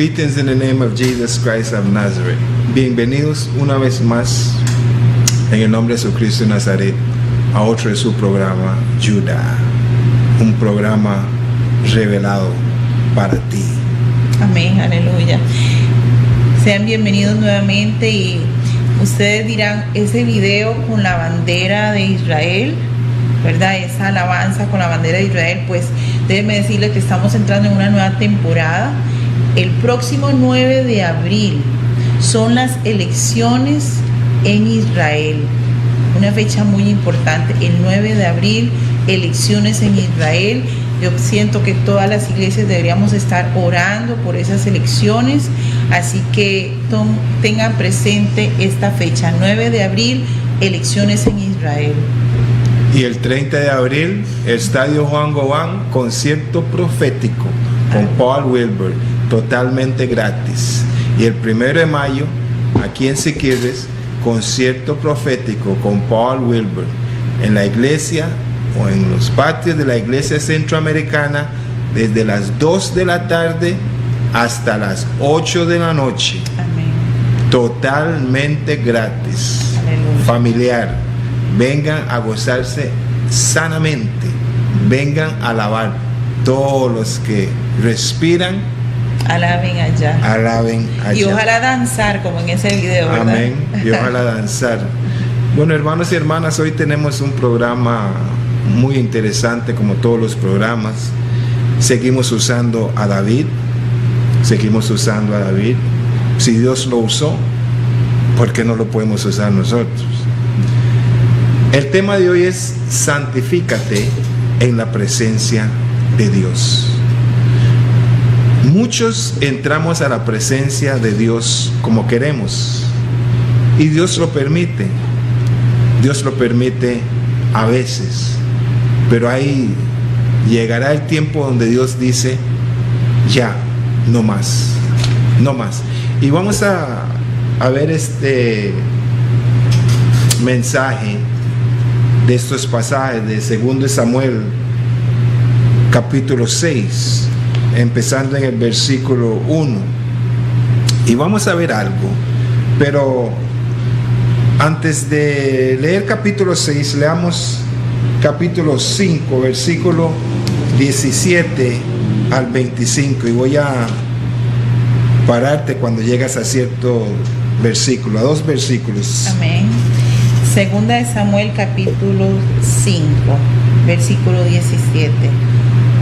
Greetings in the name of Jesus Christ of Nazareth. Bienvenidos una vez más en el nombre de Jesucristo de Nazaret a otro de su programa, Judá, un programa revelado para ti. Amén, aleluya. Sean bienvenidos nuevamente y ustedes dirán, ese video con la bandera de Israel, ¿verdad? Esa alabanza con la bandera de Israel, pues déjenme decirles que estamos entrando en una nueva temporada. El próximo 9 de abril son las elecciones en Israel. Una fecha muy importante, el 9 de abril, elecciones en Israel. Yo siento que todas las iglesias deberíamos estar orando por esas elecciones, así que tengan presente esta fecha, 9 de abril, elecciones en Israel. Y el 30 de abril, Estadio Juan Gobán, concierto profético con Paul Wilbur, totalmente gratis. Y el 1 de mayo, aquí en Siquirres, concierto profético con Paul Wilbur, en la iglesia o en los patios de la iglesia centroamericana, desde las 2 de la tarde hasta las 8 de la noche. Amén. Totalmente gratis. Aleluya. Familiar. Vengan a gozarse sanamente. Vengan a alabar. Todos los que respiran, alaben allá. Alaben allá. Y ojalá danzar como en ese video, ¿verdad? Amén. Y ojalá danzar. Bueno, hermanos y hermanas, hoy tenemos un programa muy interesante, como todos los programas. Seguimos usando a David. Si Dios lo usó, ¿por qué no lo podemos usar nosotros? El tema de hoy es santifícate en la presencia de Dios. Muchos entramos a la presencia de Dios como queremos, y Dios lo permite a veces, pero ahí llegará el tiempo donde Dios dice, ya, no más. Y vamos a ver este mensaje de estos pasajes de 2 Samuel capítulo 6, empezando en el versículo 1, y vamos a ver algo. Pero antes de leer capítulo 6, leamos capítulo 5, versículo 17 al 25, y voy a pararte cuando llegas a cierto versículo, a 2 versículos. Amén. Segunda de Samuel capítulo 5, versículo 17.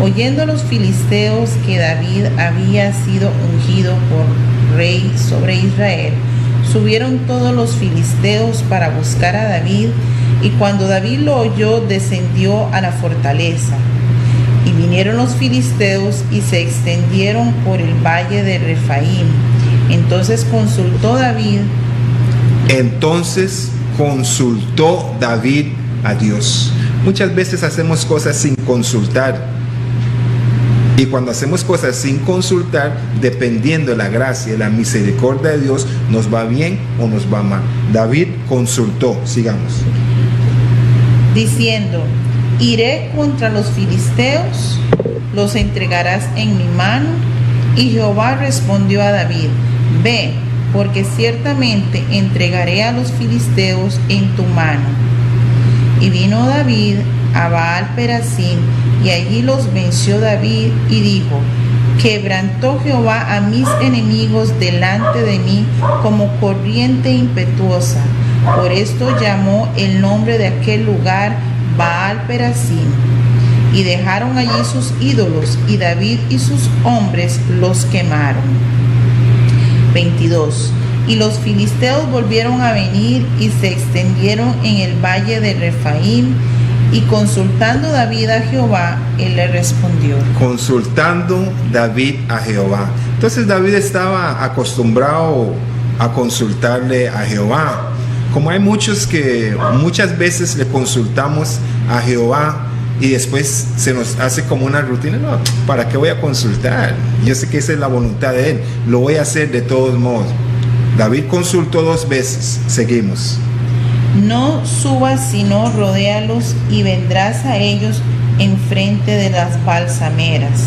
Oyendo los filisteos que David había sido ungido por rey sobre Israel, subieron todos los filisteos para buscar a David, y cuando David lo oyó, descendió a la fortaleza. Y vinieron los filisteos y se extendieron por el valle de Refaim. Entonces consultó David a Dios. Muchas veces hacemos cosas sin consultar. Y cuando hacemos cosas sin consultar, dependiendo de la gracia y la misericordia de Dios, nos va bien o nos va mal. David consultó. Sigamos. Diciendo: iré contra los filisteos, los entregarás en mi mano. Y Jehová respondió a David: ve, porque ciertamente entregaré a los filisteos en tu mano. Y vino David a Baal Perasim, y allí los venció David, y dijo: quebrantó Jehová a mis enemigos delante de mí como corriente impetuosa. Por esto llamó el nombre de aquel lugar Baal Perasim. Y dejaron allí sus ídolos, y David y sus hombres los quemaron. 22. Y los filisteos volvieron a venir y se extendieron en el valle de Refaim, y consultando David a Jehová, él le respondió. Consultando David a Jehová. Entonces David estaba acostumbrado a consultarle a Jehová. Como hay muchos que muchas veces le consultamos a Jehová y después se nos hace como una rutina. No, ¿para qué voy a consultar? Yo sé que esa es la voluntad de él. Lo voy a hacer de todos modos. David consultó 2 veces. Seguimos. No subas, sino rodéalos, y vendrás a ellos enfrente de las balsameras.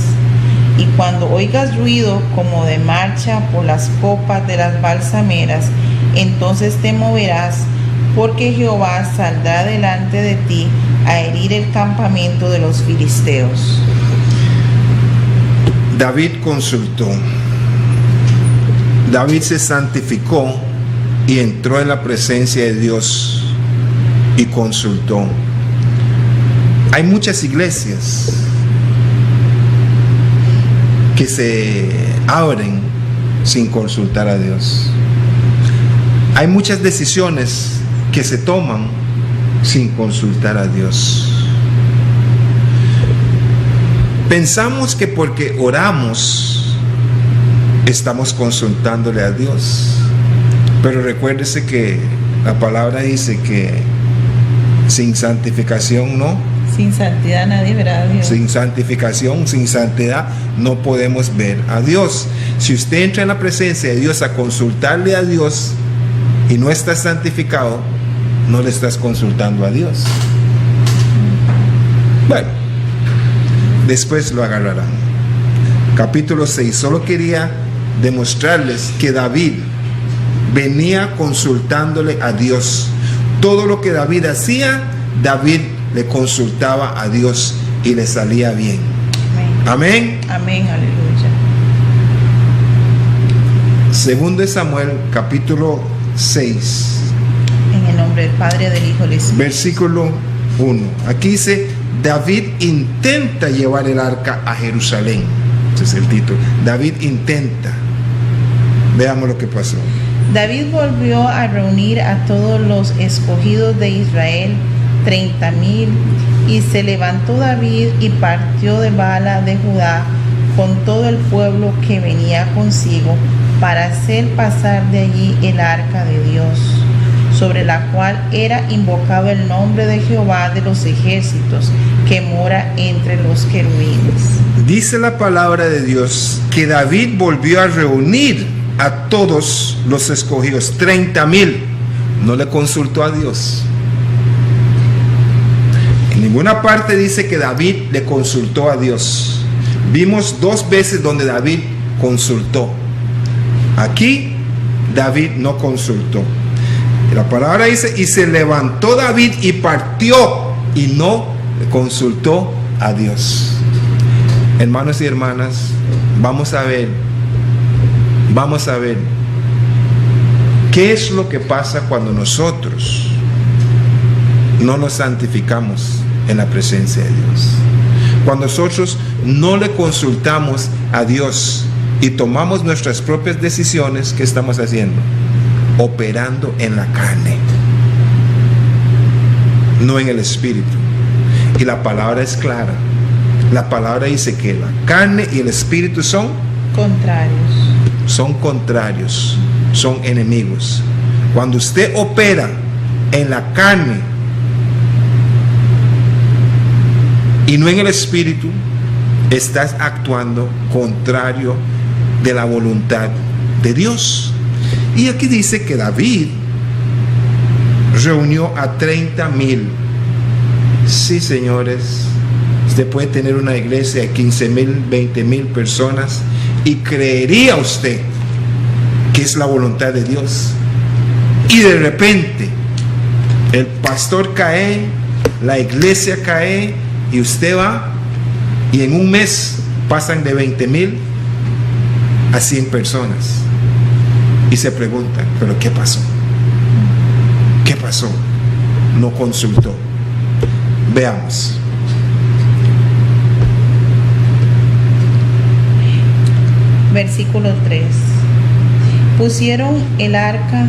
Y cuando oigas ruido como de marcha por las copas de las balsameras, entonces te moverás, porque Jehová saldrá delante de ti a herir el campamento de los filisteos. David consultó. David se santificó y entró en la presencia de Dios y consultó. Hay muchas iglesias que se abren sin consultar a Dios. Hay muchas decisiones que se toman sin consultar a Dios. Pensamos que porque oramos estamos consultándole a Dios, pero recuérdese que la palabra dice que sin santificación sin santidad nadie verá a Dios. Sin santificación, sin santidad no podemos ver a Dios. Si usted entra en la presencia de Dios a consultarle a Dios y no está santificado, no le estás consultando a Dios. Bueno, después lo agarrarán. Capítulo 6. Solo quería demostrarles que David venía consultándole a Dios. Todo lo que David hacía, David le consultaba a Dios y le salía bien. Amén. Amén, aleluya. Segundo de Samuel, capítulo 6. En el nombre del Padre, del Hijo y del Espíritu. Versículo 1. Aquí dice: David intenta llevar el arca a Jerusalén. Ese es el título. David intenta. Veamos lo que pasó. David volvió a reunir a todos los escogidos de Israel, 30,000, y se levantó David y partió de Bala de Judá con todo el pueblo que venía consigo para hacer pasar de allí el arca de Dios, sobre la cual era invocado el nombre de Jehová de los ejércitos, que mora entre los querubines. Dice la palabra de Dios que David volvió a reunir a todos los escogidos, 30,000. No le consultó a Dios. En ninguna parte dice que David le consultó a Dios. Vimos 2 veces donde David consultó. Aquí David no consultó. La palabra dice: y se levantó David y partió, y no consultó a Dios. Hermanos y hermanas, vamos a ver qué es lo que pasa cuando nosotros no nos santificamos en la presencia de Dios. Cuando nosotros no le consultamos a Dios y tomamos nuestras propias decisiones, ¿qué estamos haciendo? Operando en la carne, no en el espíritu. Y la palabra es clara. La palabra dice que la carne y el espíritu son contrarios, son enemigos. Cuando usted opera en la carne y no en el espíritu, estás actuando contrario de la voluntad de Dios. Y aquí dice que David reunió a 30,000. Sí, señores, usted puede tener una iglesia de 15,000, 20,000 personas y creería usted que es la voluntad de Dios. Y de repente el pastor cae, la iglesia cae, y usted va y en un mes pasan de 20,000 a 100 personas. Y se preguntan: ¿pero qué pasó? ¿Qué pasó? No consultó. Veamos. Versículo 3. Pusieron el arca.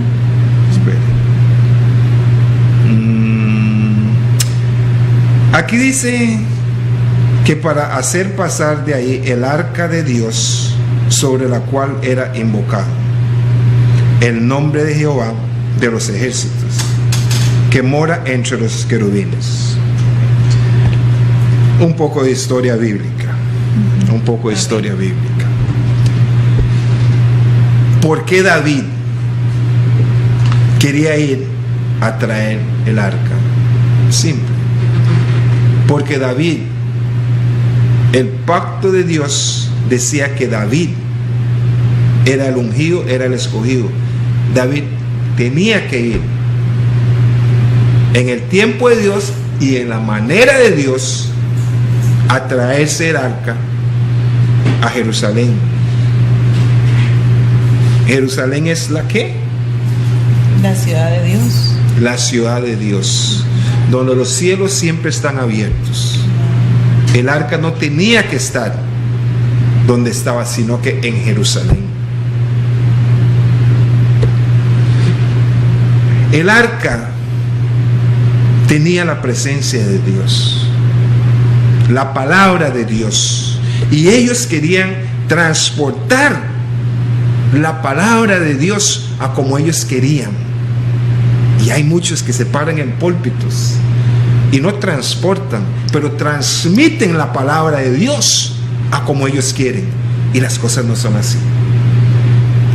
Aquí dice que para hacer pasar de ahí el arca de Dios, sobre la cual era invocado el nombre de Jehová de los ejércitos, que mora entre los querubines. Un poco de historia bíblica. ¿Por qué David quería ir a traer el arca? Simple. Porque David, el pacto de Dios decía que David era el ungido, era el escogido. David tenía que ir en el tiempo de Dios y en la manera de Dios a traerse el arca a Jerusalén. Jerusalén es la ¿qué? La ciudad de Dios. La ciudad de Dios, donde los cielos siempre están abiertos. El arca no tenía que estar donde estaba, sino que en Jerusalén. El arca tenía la presencia de Dios, la palabra de Dios, y ellos querían transportar la palabra de Dios a como ellos querían. Y hay muchos que se paran en púlpitos y no transportan, pero transmiten la palabra de Dios a como ellos quieren, y las cosas no son así.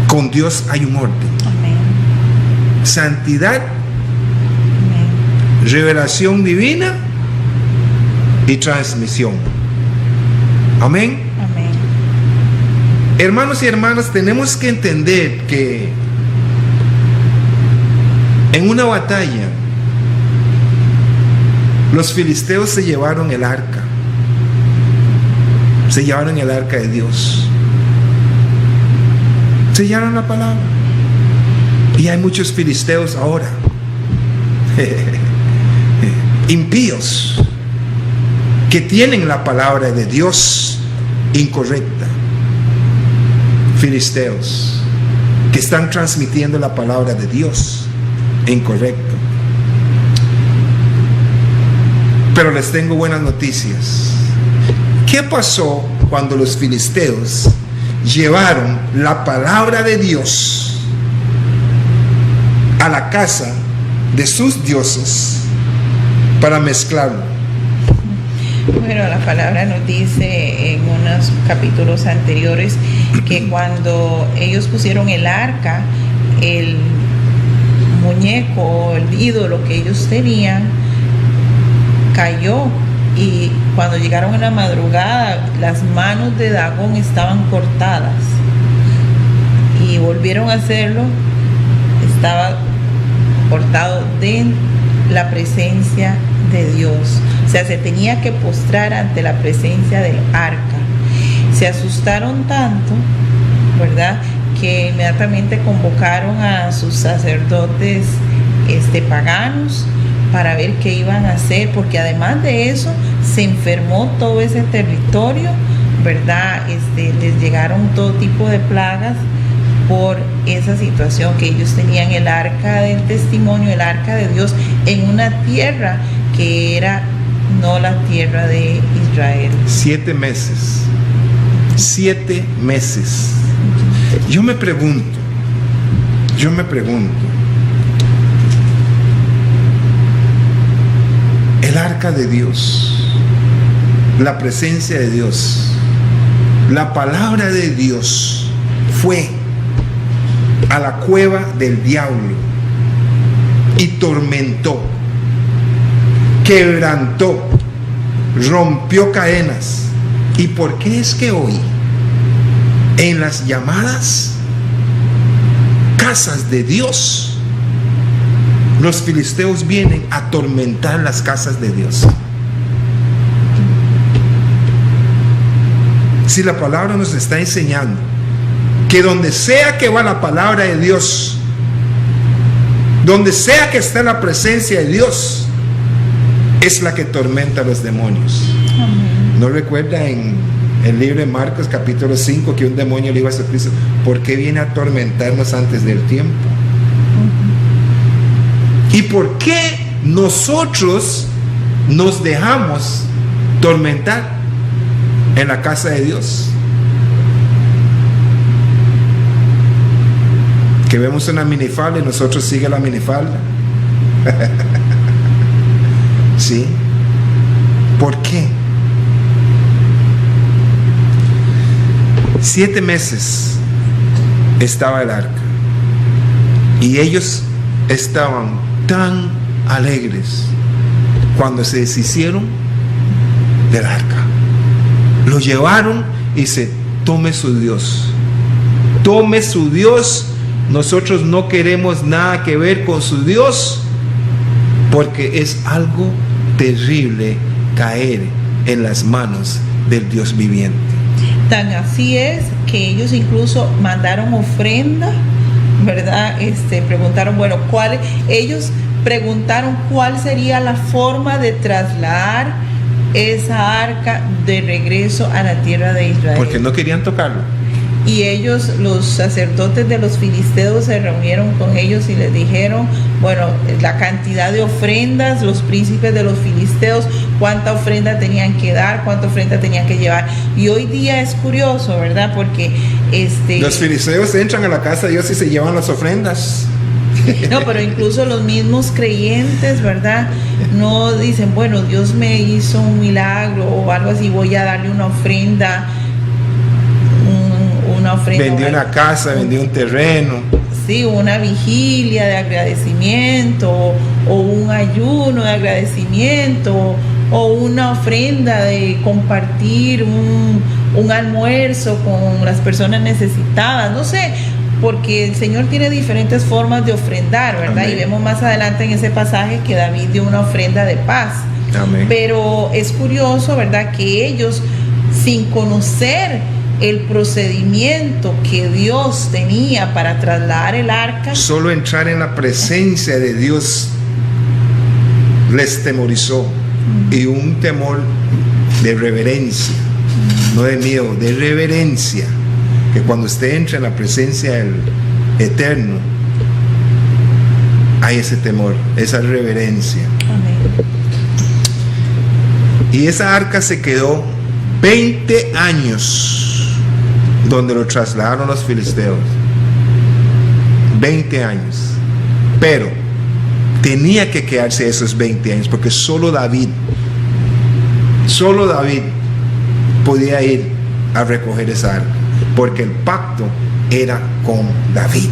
Con Dios hay un orden. Amén. Santidad, Amén. revelación divina y transmisión. Amén. Amén. Hermanos y hermanas, tenemos que entender que en una batalla los filisteos se llevaron el arca. Se llevaron el arca de Dios. Se llevaron la palabra. Y hay muchos filisteos ahora impíos que tienen la palabra de Dios incorrecta. Filisteos que están transmitiendo la palabra de Dios incorrecto. Pero les tengo buenas noticias. ¿Qué pasó cuando los filisteos llevaron la palabra de Dios a la casa de sus dioses para mezclarlo? Bueno, la palabra nos dice en unos capítulos anteriores que cuando ellos pusieron el arca, el muñeco, el ídolo que ellos tenían, cayó, y cuando llegaron en la madrugada, las manos de Dagón estaban cortadas, y volvieron a hacerlo, estaba cortado de la presencia de Dios. O sea, se tenía que postrar ante la presencia del arca. Se asustaron tanto, ¿verdad?, que inmediatamente convocaron a sus sacerdotes paganos para ver qué iban a hacer, porque además de eso se enfermó todo ese territorio, ¿verdad? Les llegaron todo tipo de plagas por esa situación, que ellos tenían el arca del testimonio, el arca de Dios, en una tierra que era no la tierra de Israel. 7 meses. 7 meses. Yo me pregunto, el arca de Dios, la presencia de Dios, la palabra de Dios fue a la cueva del diablo y tormentó, quebrantó, rompió cadenas. ¿Y por qué es que hoy en las llamadas casas de Dios los filisteos vienen a atormentar las casas de Dios? Si la palabra nos está enseñando que donde sea que va la palabra de Dios, donde sea que esté la presencia de Dios, es la que tormenta a los demonios. Amén. ¿No recuerda en el libro de Marcos capítulo 5 que un demonio le iba a Jesucristo? ¿Por qué viene a atormentarnos antes del tiempo? ¿Y por qué nosotros nos dejamos tormentar en la casa de Dios? Que vemos una minifalda y nosotros sigue la minifalda. ¿Sí? ¿Por qué? 7 meses estaba el arca y ellos estaban tan alegres cuando se deshicieron del arca. Lo llevaron y se tome su Dios. Tome su Dios. Nosotros no queremos nada que ver con su Dios, porque es algo terrible caer en las manos del Dios viviente. Tan así es que ellos incluso mandaron ofrenda, ¿verdad? Preguntaron, ellos preguntaron cuál sería la forma de trasladar esa arca de regreso a la tierra de Israel. Porque no querían tocarlo. Y ellos, los sacerdotes de los filisteos, se reunieron con ellos y les dijeron, la cantidad de ofrendas, los príncipes de los filisteos, cuánta ofrenda tenían que dar, cuánta ofrenda tenían que llevar. Y hoy día es curioso, ¿verdad? Porque los filisteos entran a la casa de Dios y se llevan las ofrendas. No, pero incluso los mismos creyentes, ¿verdad? No dicen, Dios me hizo un milagro o algo así, voy a darle una ofrenda. Vendió una casa, vendió un terreno. Sí, una vigilia de agradecimiento, o un ayuno de agradecimiento, o una ofrenda de compartir un almuerzo con las personas necesitadas, no sé, porque el Señor tiene diferentes formas de ofrendar, ¿verdad? Amén. Y vemos más adelante en ese pasaje que David dio una ofrenda de paz. Amén. Pero es curioso, ¿verdad?, que ellos, sin conocer el procedimiento que Dios tenía para trasladar el arca, solo entrar en la presencia de Dios les temorizó. Y un temor de reverencia, no de miedo, de reverencia, que cuando usted entra en la presencia del Eterno hay ese temor, esa reverencia. Amén. Y esa arca se quedó 20 años donde lo trasladaron los filisteos. 20 años. Pero tenía que quedarse esos 20 años, porque solo David podía ir a recoger esa arca, porque el pacto era con David.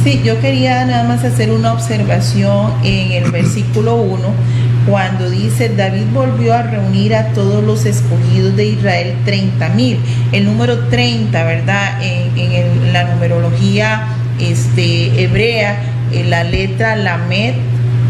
Sí, yo quería nada más hacer una observación en el versículo 1, cuando dice, David volvió a reunir a todos los escogidos de Israel, 30,000. El número 30, ¿verdad? En la numerología hebrea, la letra Lamed,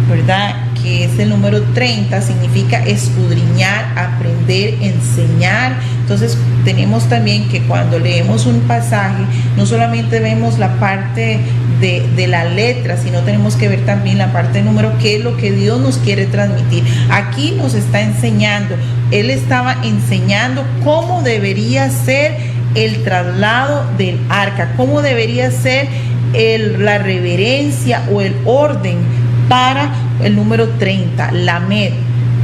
¿verdad?, que es el número 30, significa escudriñar, aprender, enseñar. Entonces tenemos también que cuando leemos un pasaje, no solamente vemos la parte de la letra, sino tenemos que ver también la parte de número, qué es lo que Dios nos quiere transmitir. Aquí nos está enseñando, Él estaba enseñando cómo debería ser el traslado del arca, cómo debería ser la reverencia o el orden para el número 30, Lamed,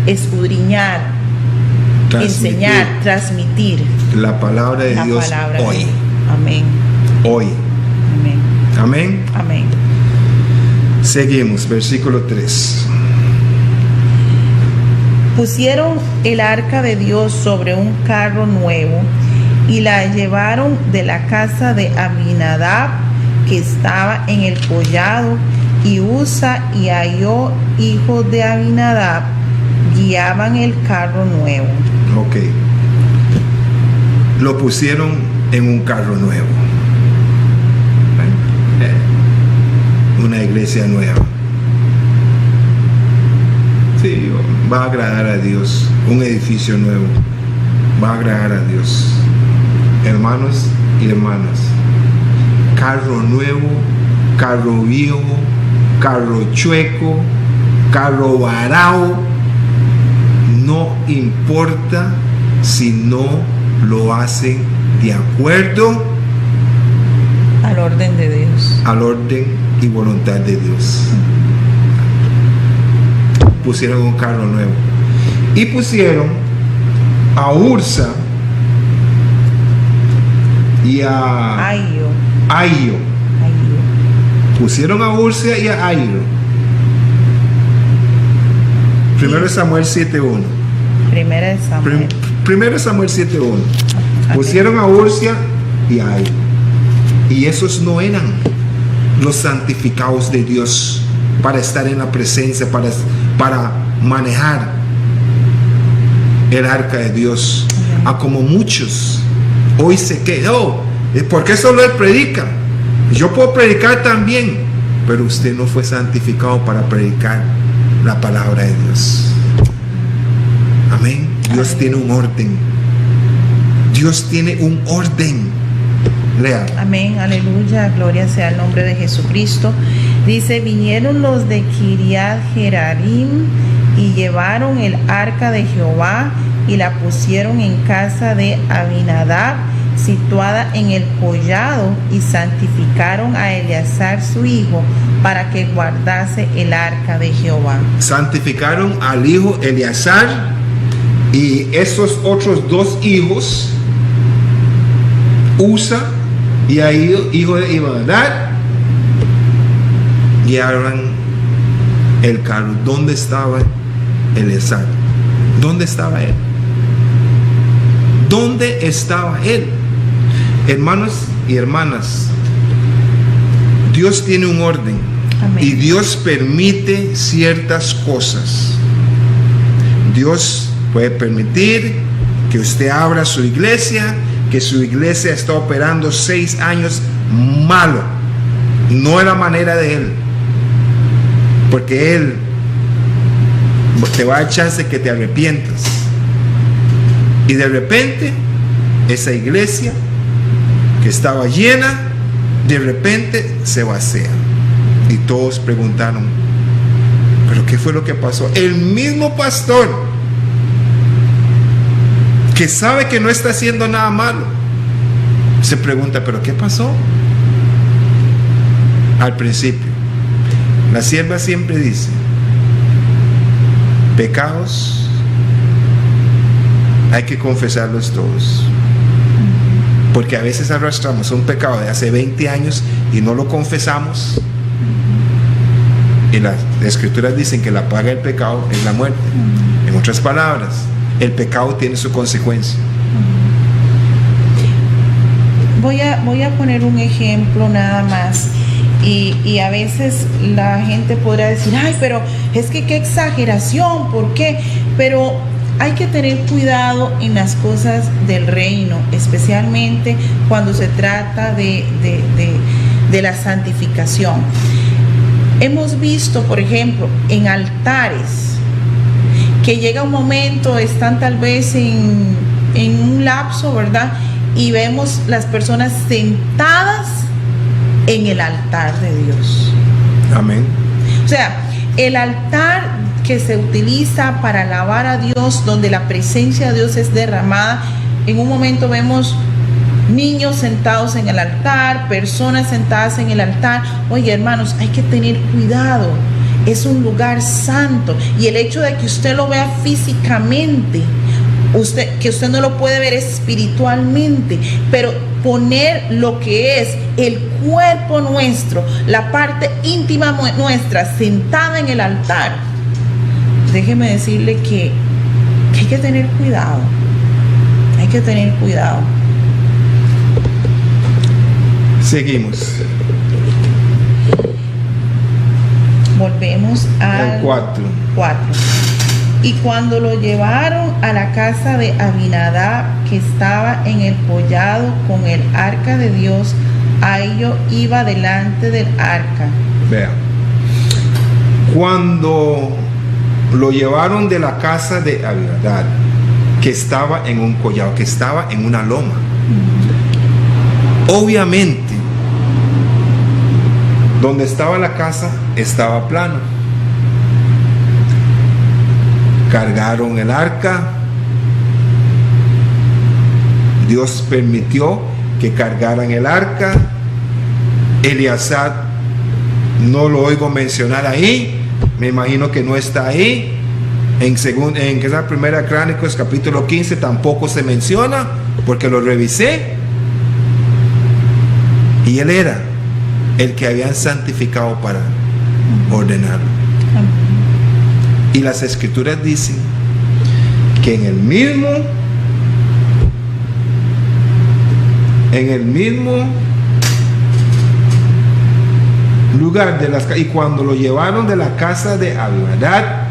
escudriñar, enseñar, transmitir la palabra de Dios hoy. Amén. Hoy. Amén. Amén. Amén. Seguimos, versículo 3. Pusieron el arca de Dios sobre un carro nuevo y la llevaron de la casa de Abinadab, que estaba en el collado, y Usa y Ahio, hijos de Abinadab, guiaban el carro nuevo. Ok. Lo pusieron en un carro nuevo. Una iglesia nueva. Sí, va a agradar a Dios. Un edificio nuevo va a agradar a Dios. Hermanos y hermanas, carro nuevo, carro viejo, carro chueco, carro varao, no importa si no lo hacen de acuerdo al orden de Dios, al orden y voluntad de Dios. Pusieron un carro nuevo y pusieron a Ursa y a Ahio. Pusieron a Ursa y a Ahio. Primero Samuel 7:1. Primero Samuel 7:1. Pusieron a Ursa y a Ahio. Y esos no eran los santificados de Dios para estar en la presencia, para manejar el arca de Dios. A como muchos hoy se quedó. ¿Por qué solo él predica? Yo puedo predicar también, pero usted no fue santificado para predicar la palabra de Dios. Amén. Dios tiene un orden. Dios tiene un orden. Lea. Amén, aleluya, gloria sea el nombre de Jesucristo. Dice: vinieron los de Kiriat Jearim y llevaron el arca de Jehová y la pusieron en casa de Abinadab, situada en el collado, y santificaron a Eleazar su hijo para que guardase el arca de Jehová. Santificaron al hijo Eleazar, y esos otros dos hijos, Usa y Ahio, hijo de Abinadab, guiaron el carro. ¿Dónde estaba Eleazar? ¿Dónde estaba él? ¿Dónde estaba él? Hermanos y hermanas, Dios tiene un orden. Amén. Y Dios permite ciertas cosas. Dios puede permitir que usted abra su iglesia, que su iglesia está operando 6 años malo. No era manera de él, porque él te va a dar chance que te arrepientas, y de repente esa iglesia que estaba llena, de repente se vacía, y todos preguntaron: ¿pero qué fue lo que pasó? El mismo pastor, que sabe que no está haciendo nada malo, se pregunta: ¿pero qué pasó? Al principio, la sierva siempre dice: pecados hay que confesarlos todos, porque a veces arrastramos un pecado de hace 20 años y no lo confesamos, y las escrituras dicen que la paga del pecado es la muerte. En otras palabras, el pecado tiene su consecuencia. Voy a poner un ejemplo nada más, y a veces la gente podrá decir: ay, pero es que qué exageración, ¿por qué? Pero hay que tener cuidado en las cosas del reino, especialmente cuando se trata de la santificación. Hemos visto, por ejemplo, en altares, que llega un momento, están tal vez en un lapso, ¿verdad? Y vemos las personas sentadas en el altar de Dios. Amén. O sea, el altar que se utiliza para alabar a Dios, donde la presencia de Dios es derramada, en un momento vemos niños sentados en el altar, personas sentadas en el altar. Oye, hermanos, hay que tener cuidado. Es un lugar santo, y el hecho de que usted lo vea físicamente, que usted no lo puede ver espiritualmente, pero poner lo que es el cuerpo nuestro, la parte íntima nuestra, sentada en el altar, déjeme decirle que hay que tener cuidado. Hay que tener cuidado. Seguimos. Volvemos al 4. Y cuando lo llevaron a la casa de Abinadab, que estaba en el collado con el arca de Dios, Ahio iba delante del arca. Vea, cuando lo llevaron de la casa de Abinadab, que estaba en un collado, que estaba en una loma, obviamente donde estaba la casa estaba plano. Cargaron el arca. Dios permitió que cargaran el arca. Eleazar no lo oigo mencionar ahí. Me imagino que no está ahí. En esa primera Crónicas capítulo 15 tampoco se menciona, porque lo revisé. Y él era el que habían santificado para ordenarlo. Y las escrituras dicen que en el mismo lugar y cuando lo llevaron de la casa de Abinadab,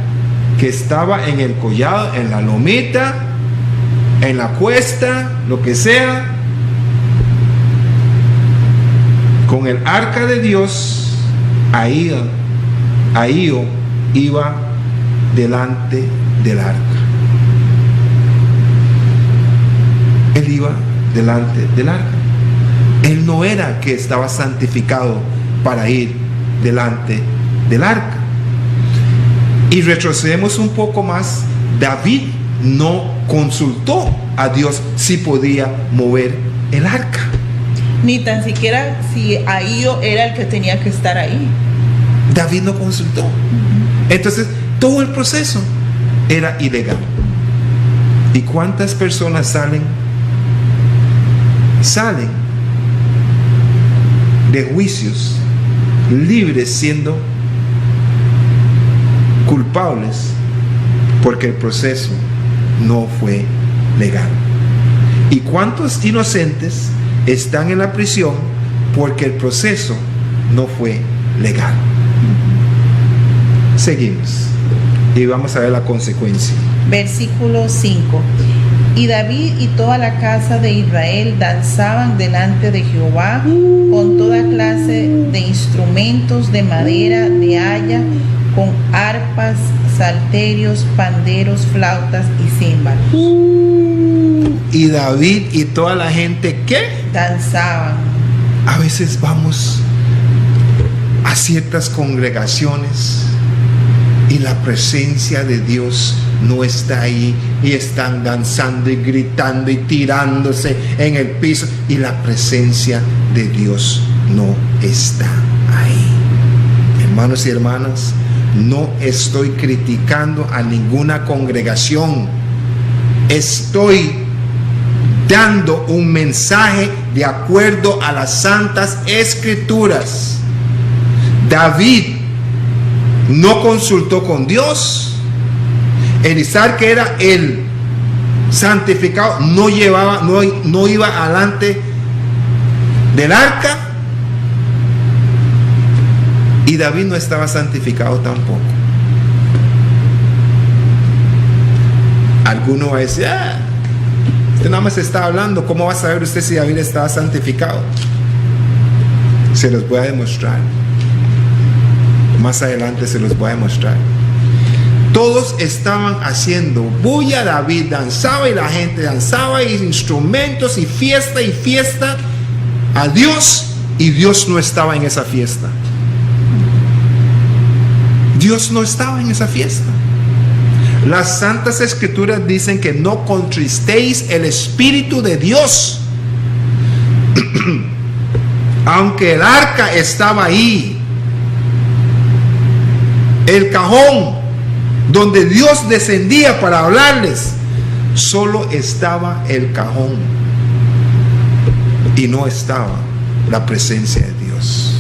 que estaba en el collado, en la lomita, en la cuesta, lo que sea, con el arca de Dios, Ahío iba delante del arca. Él iba delante del arca. Él no era que estaba santificado para ir delante del arca. Y retrocedemos un poco más. David no consultó a Dios si podía mover el arca. Ni tan siquiera si Ahío era el que tenía que estar ahí. David no consultó. Entonces, todo el proceso era ilegal. ¿Y cuántas personas salen de juicios libres siendo culpables porque el proceso no fue legal? ¿Y cuántos inocentes están en la prisión porque el proceso no fue legal? Seguimos y vamos a ver la consecuencia. Versículo 5. Y David y toda la casa de Israel danzaban delante de Jehová con toda clase de instrumentos de madera, de haya, con arpas, salterios, panderos, flautas y címbalos. Y David y toda la gente, ¿qué? Danzaban. A veces vamos a ciertas congregaciones y la presencia de Dios no está ahí, y están danzando y gritando y tirándose en el piso, y la presencia de Dios no está ahí. Hermanos y hermanas, no estoy criticando a ninguna congregación. Estoy dando un mensaje de acuerdo a las santas escrituras. David no consultó con Dios. Elizar, que era el santificado, no iba adelante del arca, y David no estaba santificado tampoco. Alguno va a decir: usted nada más está hablando, ¿cómo va a saber usted si David estaba santificado? Se los voy a demostrar. Más adelante se los voy a demostrar. Todos estaban haciendo bulla. David danzaba y la gente danzaba, y instrumentos y fiesta a Dios, y Dios no estaba en esa fiesta. Dios no estaba en esa fiesta. Las santas escrituras dicen que no contristéis el Espíritu de Dios. Aunque el arca estaba ahí, el cajón donde Dios descendía para hablarles, solo estaba el cajón y no estaba la presencia de Dios.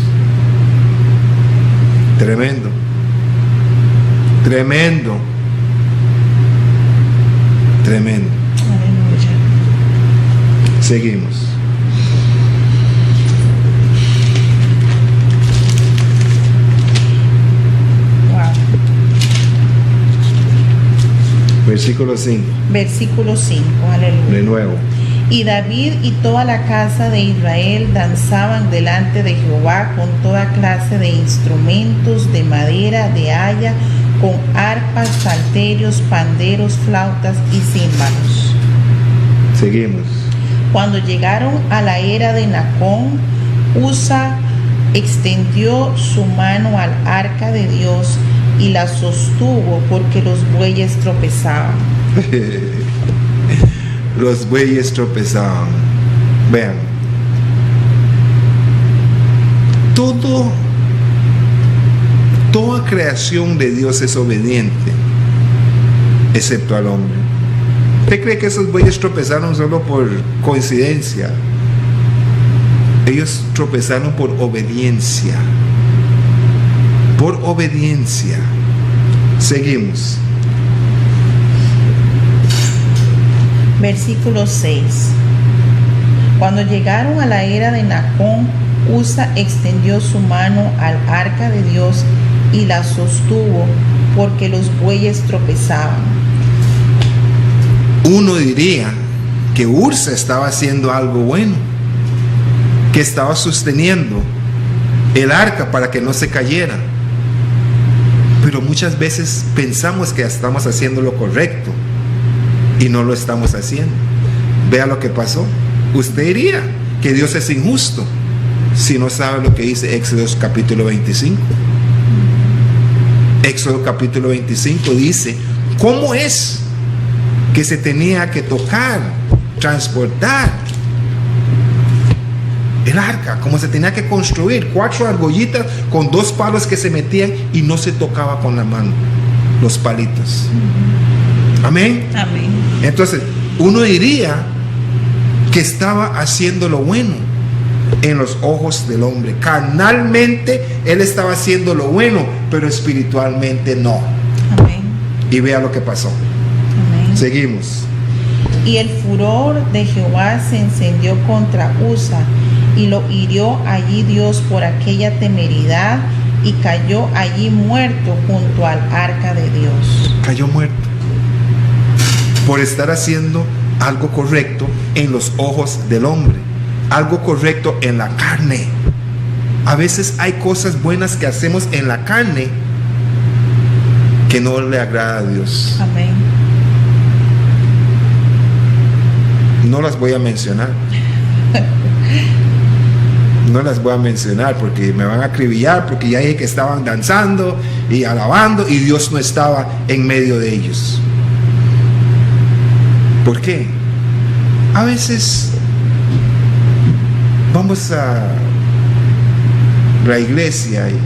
Tremendo, tremendo, tremendo. Aleluya. Seguimos. Versículo 5. Versículo 5, aleluya. De nuevo. Y David y toda la casa de Israel danzaban delante de Jehová con toda clase de instrumentos de madera, de haya, con arpas, salterios, panderos, flautas y címbalos. Seguimos. Cuando llegaron a la era de Nacón, Usa extendió su mano al arca de Dios y la sostuvo porque los bueyes tropezaban. Los bueyes tropezaban. Vean, toda creación de Dios es obediente, excepto al hombre. ¿Usted cree que esos bueyes tropezaron solo por coincidencia? Ellos tropezaron por obediencia. Por obediencia. Seguimos. Versículo 6. Cuando llegaron a la era de Nacón, Usa extendió su mano al arca de Dios y la sostuvo porque los bueyes tropezaban. Uno diría que Ursa estaba haciendo algo bueno, que estaba sosteniendo el arca para que no se cayera. Pero muchas veces pensamos que estamos haciendo lo correcto y no lo estamos haciendo. Vea lo que pasó. Usted diría que Dios es injusto si no sabe lo que dice Éxodo capítulo 25. Éxodo capítulo 25 dice cómo es que se tenía que tocar, transportar el arca, cómo se tenía que construir 4 argollitas con 2 palos que se metían y no se tocaba con la mano los palitos. Amén. Amén. Entonces uno diría que estaba haciendo lo bueno en los ojos del hombre. Carnalmente él estaba haciendo lo bueno, pero espiritualmente no. Amén. Y vea lo que pasó. Amén. Seguimos. Y el furor de Jehová se encendió contra Usa, y lo hirió allí Dios por aquella temeridad, y cayó allí muerto junto al arca de Dios. Cayó muerto por estar haciendo algo correcto en los ojos del hombre, algo correcto en la carne. A veces hay cosas buenas que hacemos en la carne que no le agrada a Dios. Amén. No las voy a mencionar. No las voy a mencionar porque me van a acribillar, porque ya dije que estaban danzando y alabando y Dios no estaba en medio de ellos. ¿Por qué? A veces vamos a la iglesia y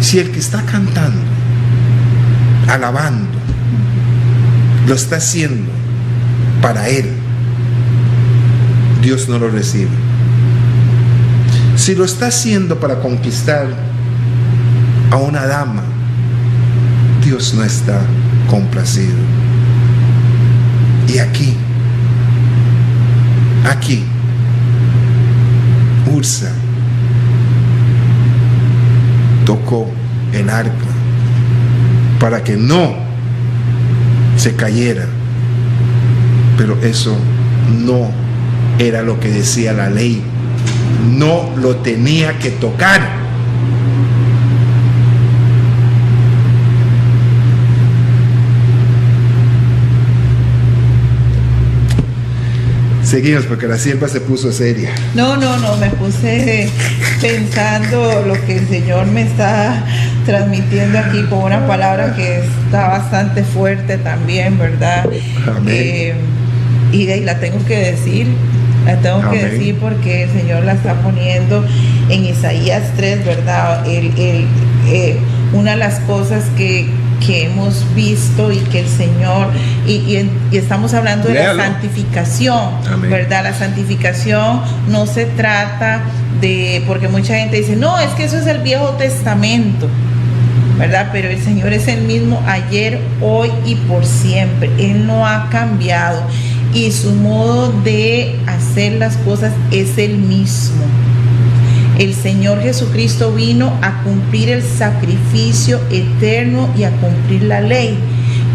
si el que está cantando, alabando, lo está haciendo para él, Dios no lo recibe. Si lo está haciendo para conquistar a una dama, Dios no está complacido. Y aquí Ursa tocó el arca para que no se cayera, pero eso no era lo que decía la ley. No lo tenía que tocar. Seguimos porque la sierva se puso seria. No, me puse pensando lo que el Señor me está transmitiendo aquí con una palabra que está bastante fuerte también, ¿verdad? Amén. Y la tengo que decir, Amén. porque el Señor la está poniendo en Isaías 3, ¿verdad? Una de las cosas que hemos visto y que el Señor, y estamos hablando de Léalo. la santificación. Amén. ¿Verdad? La santificación no se trata de, porque mucha gente dice, no, es que eso es el Viejo Testamento, ¿verdad? Pero el Señor es el mismo ayer, hoy y por siempre. Él no ha cambiado y su modo de hacer las cosas es el mismo. El Señor Jesucristo vino a cumplir el sacrificio eterno y a cumplir la ley,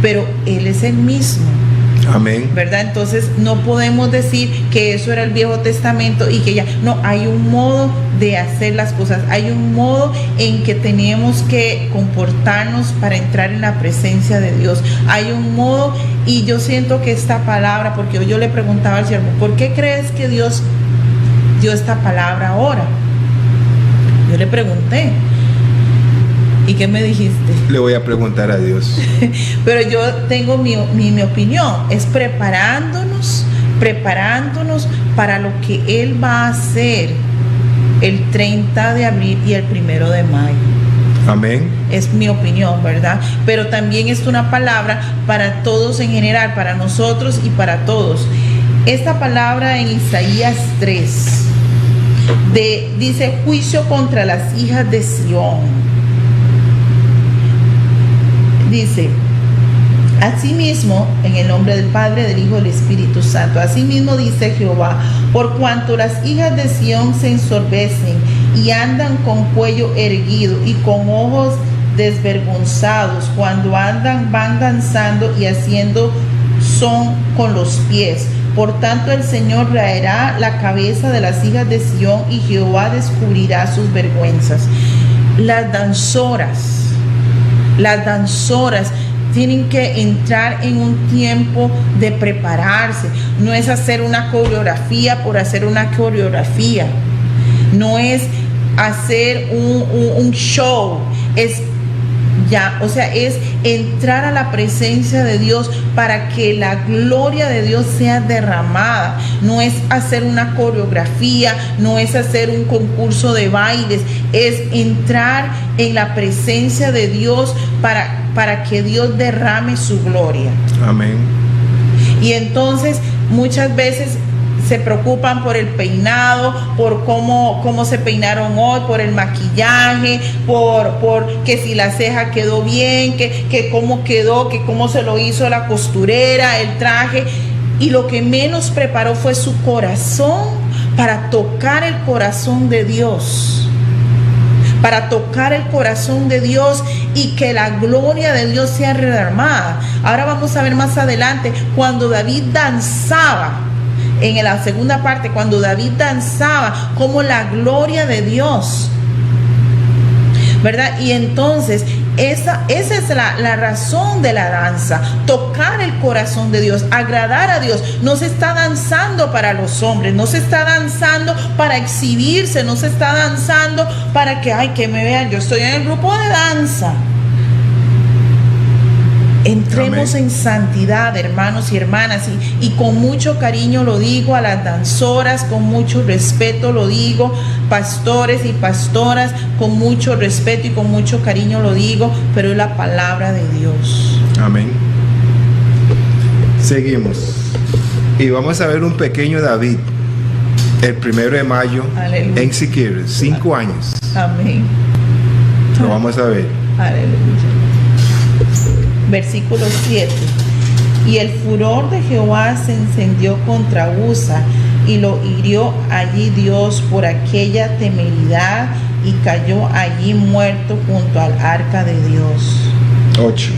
pero Él es el mismo. Amén. ¿Verdad? Entonces no podemos decir que eso era el Viejo Testamento y que ya no, hay un modo de hacer las cosas, hay un modo en que tenemos que comportarnos para entrar en la presencia de Dios, hay un modo. Y yo siento que esta palabra, porque yo le preguntaba al siervo, ¿por qué crees que Dios dio esta palabra ahora? Yo le pregunté, ¿y qué me dijiste? Le voy a preguntar a Dios. Pero yo tengo mi opinión, es preparándonos para lo que Él va a hacer el 30 de abril y el 1 de mayo. Amén. Es mi opinión, ¿verdad? Pero también es una palabra para todos en general, para nosotros y para todos. Esta palabra en Isaías 3 dice juicio contra las hijas de Sión. Dice, asimismo, en el nombre del Padre, del Hijo y del Espíritu Santo, asimismo dice Jehová, por cuanto las hijas de Sión se ensorbecen y andan con cuello erguido y con ojos desvergonzados, cuando andan van danzando y haciendo son con los pies. Por tanto, el Señor raerá la cabeza de las hijas de Sión y Jehová descubrirá sus vergüenzas. Las danzoras tienen que entrar en un tiempo de prepararse. No es hacer una coreografía por hacer una coreografía. No es hacer un show. Es entrar a la presencia de Dios para que la gloria de Dios sea derramada. No es hacer una coreografía, no es hacer un concurso de bailes, es entrar en la presencia de Dios para que Dios derrame su gloria. Amén. Y entonces muchas veces se preocupan por el peinado, por cómo se peinaron hoy, por el maquillaje, por que si la ceja quedó bien, que cómo quedó, que cómo se lo hizo la costurera, el traje. Y lo que menos preparó fue su corazón para tocar el corazón de Dios. Para tocar el corazón de Dios y que la gloria de Dios sea derramada. Ahora vamos a ver más adelante cuando David danzaba. En la segunda parte, cuando David danzaba, como la gloria de Dios, ¿verdad? Y entonces, esa es la razón de la danza, tocar el corazón de Dios, agradar a Dios. No se está danzando para los hombres, no se está danzando para exhibirse, no se está danzando para que me vean, yo estoy en el grupo de danza. Entremos Amén. En santidad, hermanos y hermanas, y con mucho cariño lo digo a las danzoras, con mucho respeto lo digo, pastores y pastoras, con mucho respeto y con mucho cariño lo digo, pero es la palabra de Dios. Amén. Seguimos. Y vamos a ver un pequeño David, el 1 de mayo, Aleluya. En Siquirres, 5 años. Amén. Lo vamos a ver. Aleluya. Versículo 7. Y el furor de Jehová se encendió contra Uza, y lo hirió allí Dios por aquella temeridad, y cayó allí muerto junto al arca de Dios. 8.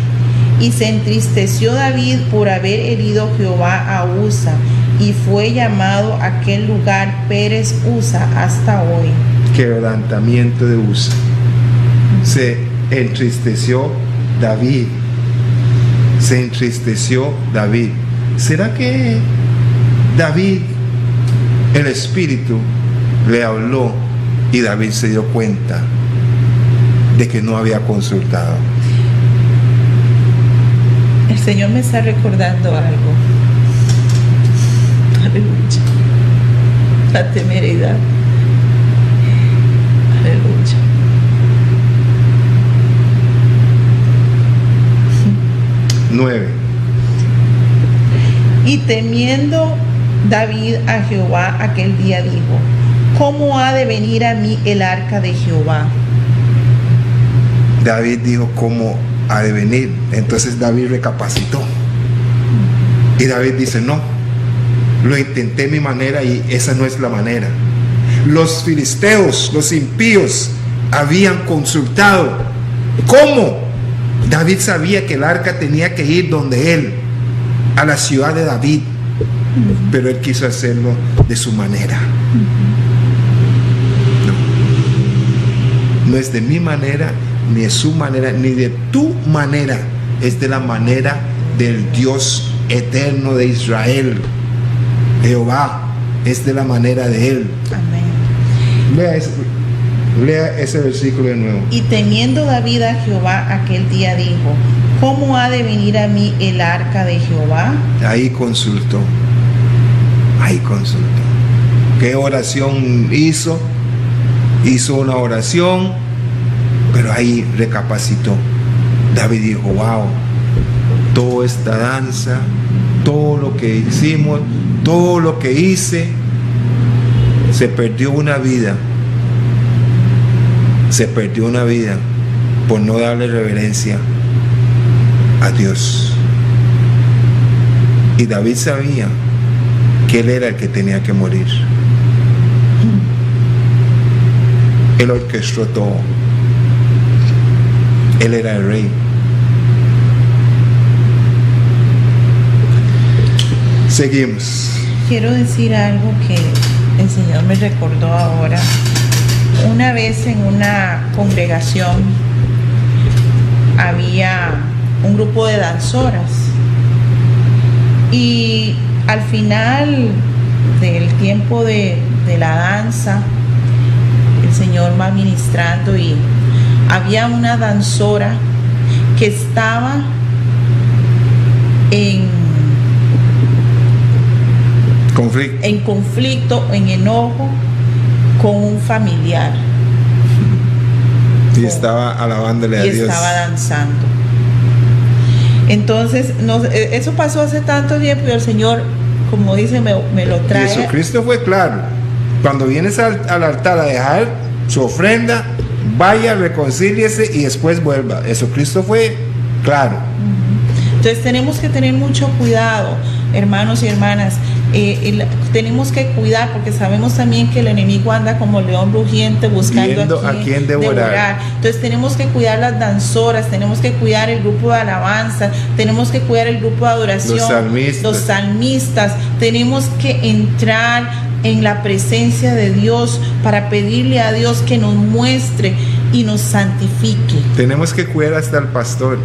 Y se entristeció David por haber herido Jehová a Uza, y fue llamado aquel lugar Pérez Uza hasta hoy. Quebrantamiento de Uza. Se entristeció David. Se entristeció David. ¿Será que David, el Espíritu, le habló y David se dio cuenta de que no había consultado? El Señor me está recordando algo. Aleluya. La temeridad. Aleluya. Y temiendo David a Jehová aquel día dijo: ¿cómo ha de venir a mí el arca de Jehová? David dijo: ¿cómo ha de venir? Entonces David recapacitó. Y David dice: no, lo intenté mi manera y esa no es la manera. Los filisteos, los impíos, habían consultado. ¿Cómo? David sabía que el arca tenía que ir donde él, a la ciudad de David, pero él quiso hacerlo de su manera. No es de mi manera, ni de su manera, ni de tu manera, es de la manera del Dios eterno de Israel. Jehová es de la manera de él. Amén. Lea ese versículo de nuevo. Y temiendo David a Jehová aquel día dijo: ¿cómo ha de venir a mí el arca de Jehová? Ahí consultó. ¿Qué oración hizo? Hizo una oración, pero ahí recapacitó. David dijo: wow, toda esta danza, todo lo que hicimos, todo lo que hice, se perdió una vida. Se perdió una vida por no darle reverencia a Dios. Y David sabía que él era el que tenía que morir. Él orquestó todo. Él era el rey. Seguimos. Quiero decir algo que el Señor me recordó ahora. Una vez en una congregación había un grupo de danzoras y al final del tiempo de la danza el Señor va ministrando y había una danzora que estaba en conflicto, en enojo con un familiar. Y estaba alabándole a Dios. Y estaba danzando. Entonces, eso pasó hace tanto tiempo y el Señor, como dice, me lo trae. Jesucristo fue claro. Cuando vienes al altar a dejar su ofrenda, vaya, reconcíliese y después vuelva. Jesucristo fue claro. Entonces tenemos que tener mucho cuidado, hermanos y hermanas. Tenemos que cuidar porque sabemos también que el enemigo anda como león rugiente buscando a quien devorar. Entonces tenemos que cuidar las danzoras, tenemos que cuidar el grupo de alabanza, tenemos que cuidar el grupo de adoración, los salmistas. Tenemos que entrar en la presencia de Dios para pedirle a Dios que nos muestre y nos santifique. Tenemos que cuidar hasta el pastor.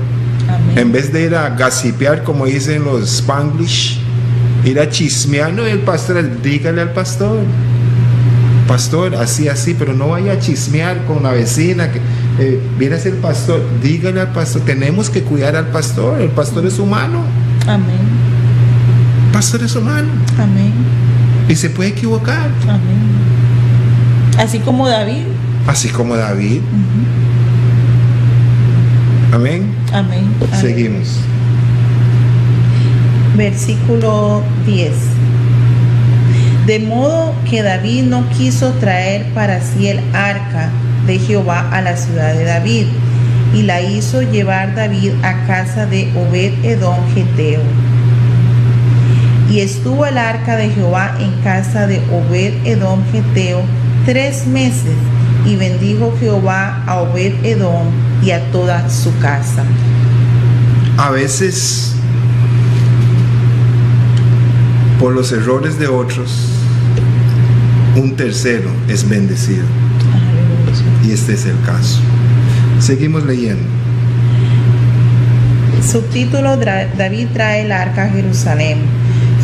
Amén. En vez de ir a gassipear, como dicen los Spanglish, ir a chismear, no, el pastor, dígale al pastor, así, pero no vaya a chismear con la vecina que viene a ser pastor, dígale al pastor. Tenemos que cuidar al pastor, el pastor es humano. Amén. El pastor es humano. Amén. Y se puede equivocar. Amén. Así como David. Amén. Amén. Seguimos. Versículo 10. De modo que David no quiso traer para sí el arca de Jehová a la ciudad de David, y la hizo llevar David a casa de Obed-edom geteo. Y estuvo el arca de Jehová en casa de Obed-edom geteo 3 meses, y bendijo Jehová a Obed-edom y a toda su casa. A veces, por los errores de otros, un tercero es bendecido. Y este es el caso. Seguimos leyendo. Subtítulo: David trae el arca a Jerusalén.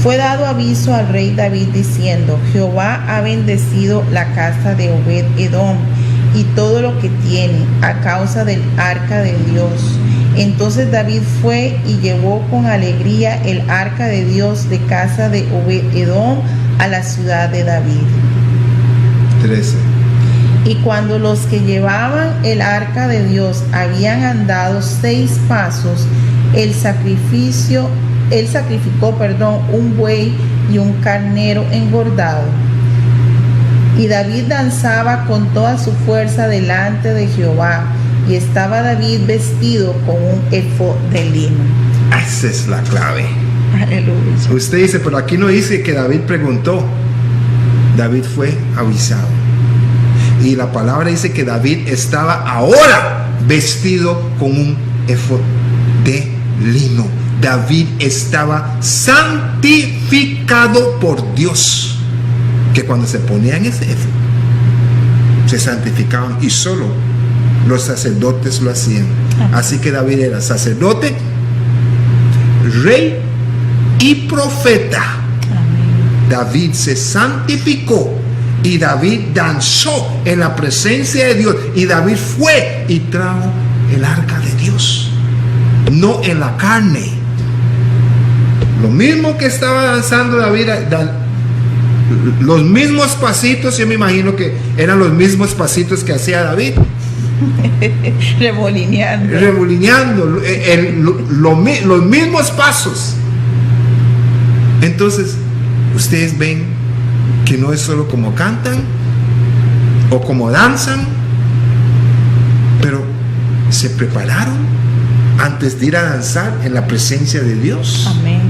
Fue dado aviso al rey David diciendo: Jehová ha bendecido la casa de Obed-edom y todo lo que tiene a causa del arca de Dios. Entonces David fue y llevó con alegría el arca de Dios de casa de Obed-edom a la ciudad de David. 13. Y cuando los que llevaban el arca de Dios habían andado 6 pasos, él sacrificó un buey y un carnero engordado. Y David danzaba con toda su fuerza delante de Jehová, y estaba David vestido con un efod de lino. Esa es la clave. Aleluya. Usted dice, pero aquí no dice que David preguntó. David fue avisado. Y la palabra dice que David estaba ahora vestido con un efod de lino. David estaba santificado por Dios. Que cuando se ponían ese efod, se santificaban, y solo los sacerdotes lo hacían. Así que David era sacerdote, rey y profeta. David se santificó y David danzó en la presencia de Dios, y David fue y trajo el arca de Dios, no en la carne. Lo mismo que estaba danzando David, los mismos pasitos, yo me imagino que eran los mismos pasitos que hacía David. Remolineando los mismos pasos. Entonces ustedes ven que no es solo como cantan o como danzan, pero se prepararon antes de ir a danzar en la presencia de Dios. Amén.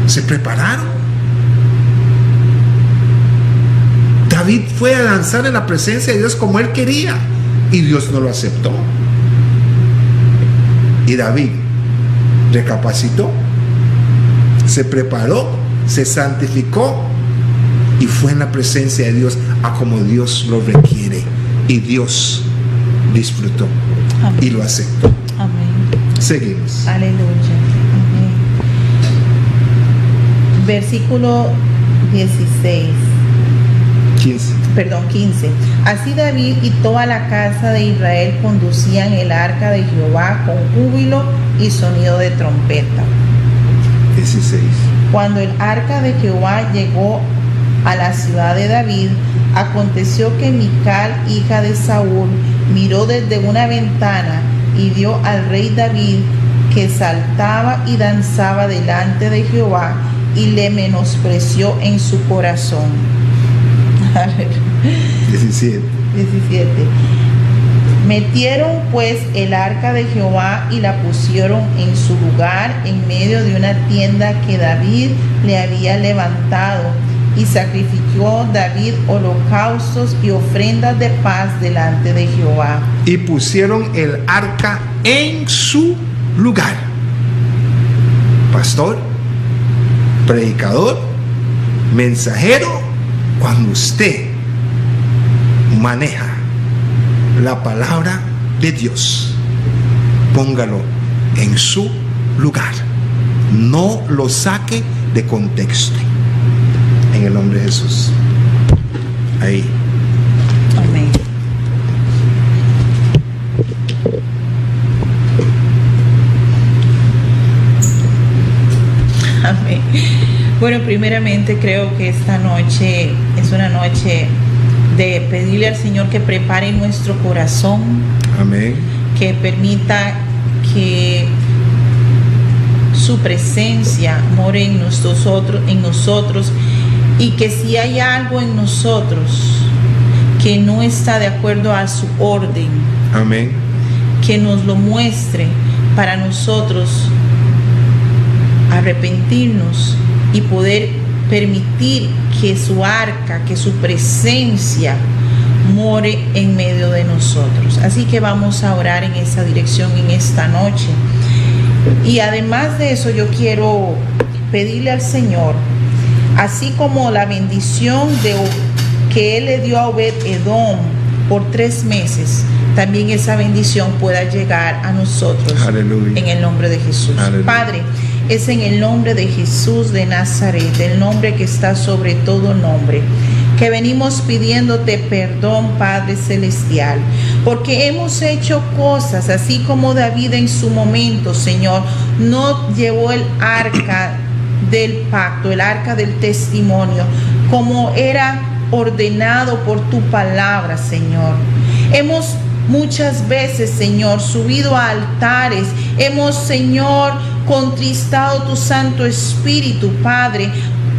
Se prepararon. David fue a danzar en la presencia de Dios como él quería, y Dios no lo aceptó. Y David recapacitó se preparó, se santificó y fue en la presencia de Dios a como Dios lo requiere. Y Dios disfrutó. Amén. Y lo aceptó. Amén. Seguimos. Aleluya. Amén. Versículo 15. Así David y toda la casa de Israel conducían el arca de Jehová con júbilo y sonido de trompeta. 16. Cuando el arca de Jehová llegó a la ciudad de David, aconteció que Mical, hija de Saúl, miró desde una ventana y vio al rey David que saltaba y danzaba delante de Jehová, y le menospreció en su corazón. 17. Metieron pues el arca de Jehová y la pusieron en su lugar en medio de una tienda que David le había levantado, y sacrificó David holocaustos y ofrendas de paz delante de Jehová. Y pusieron el arca en su lugar. Pastor, predicador, mensajero, cuando usted maneja la palabra de Dios, póngalo en su lugar. No lo saque de contexto. En el nombre de Jesús. Ahí. Amén. Amén. Bueno, primeramente creo que esta noche es una noche de pedirle al Señor que prepare nuestro corazón. Amén. Que permita que su presencia more en nosotros, y que si hay algo en nosotros que no está de acuerdo a su orden, amén, que nos lo muestre para nosotros arrepentirnos y poder permitir que su arca, que su presencia more en medio de nosotros. Así que vamos a orar en esa dirección en esta noche. Y además de eso, yo quiero pedirle al Señor, así como la bendición que Él le dio a Obed-Edom por 3 meses, también esa bendición pueda llegar a nosotros. Aleluya. En el nombre de Jesús. Aleluya. Padre, es en el nombre de Jesús de Nazaret, el nombre que está sobre todo nombre, que venimos pidiéndote perdón, Padre Celestial, porque hemos hecho cosas así como David en su momento, Señor, no llevó el arca del pacto, el arca del testimonio, como era ordenado por tu palabra, Señor. Hemos muchas veces, Señor, subido a altares, hemos, Señor, contristado tu Santo Espíritu, Padre,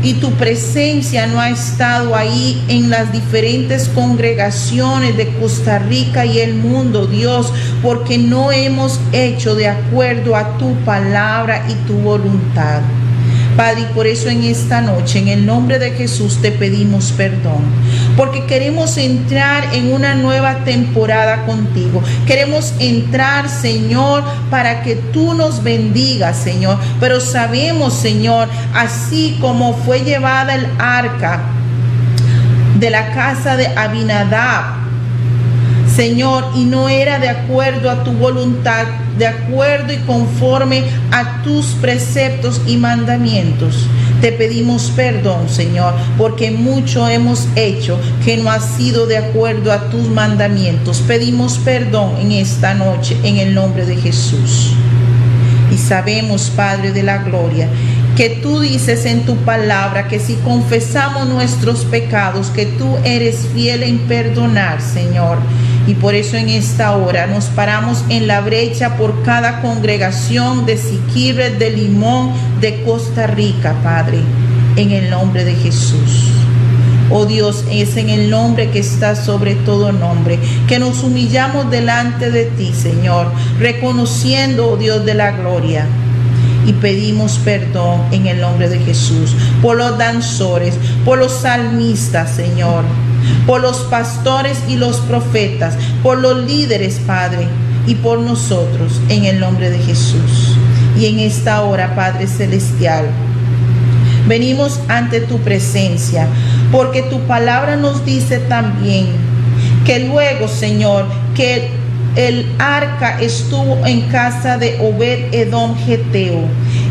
y tu presencia no ha estado ahí en las diferentes congregaciones de Costa Rica y el mundo, Dios, porque no hemos hecho de acuerdo a tu palabra y tu voluntad. Padre, y por eso en esta noche, en el nombre de Jesús, te pedimos perdón, porque queremos entrar en una nueva temporada contigo. Queremos entrar, Señor, para que tú nos bendigas, Señor. Pero sabemos, Señor, así como fue llevada el arca de la casa de Abinadab, Señor, y no era de acuerdo a tu voluntad, de acuerdo y conforme a tus preceptos y mandamientos. Te pedimos perdón, Señor, porque mucho hemos hecho que no ha sido de acuerdo a tus mandamientos. Pedimos perdón en esta noche, en el nombre de Jesús. Y sabemos, Padre de la gloria, que tú dices en tu palabra que si confesamos nuestros pecados, que tú eres fiel en perdonar, Señor. Y por eso en esta hora nos paramos en la brecha por cada congregación de Siquirres, de Limón, de Costa Rica, Padre, en el nombre de Jesús. Oh Dios, es en el nombre que está sobre todo nombre que nos humillamos delante de ti, Señor, reconociendo, oh Dios de la gloria, y pedimos perdón en el nombre de Jesús por los danzores, por los salmistas, Señor, por los pastores y los profetas, por los líderes, Padre, y por nosotros, en el nombre de Jesús. Y en esta hora, Padre Celestial, venimos ante tu presencia, porque tu palabra nos dice también que luego, Señor, que el arca estuvo en casa de Obed-Edom Geteo.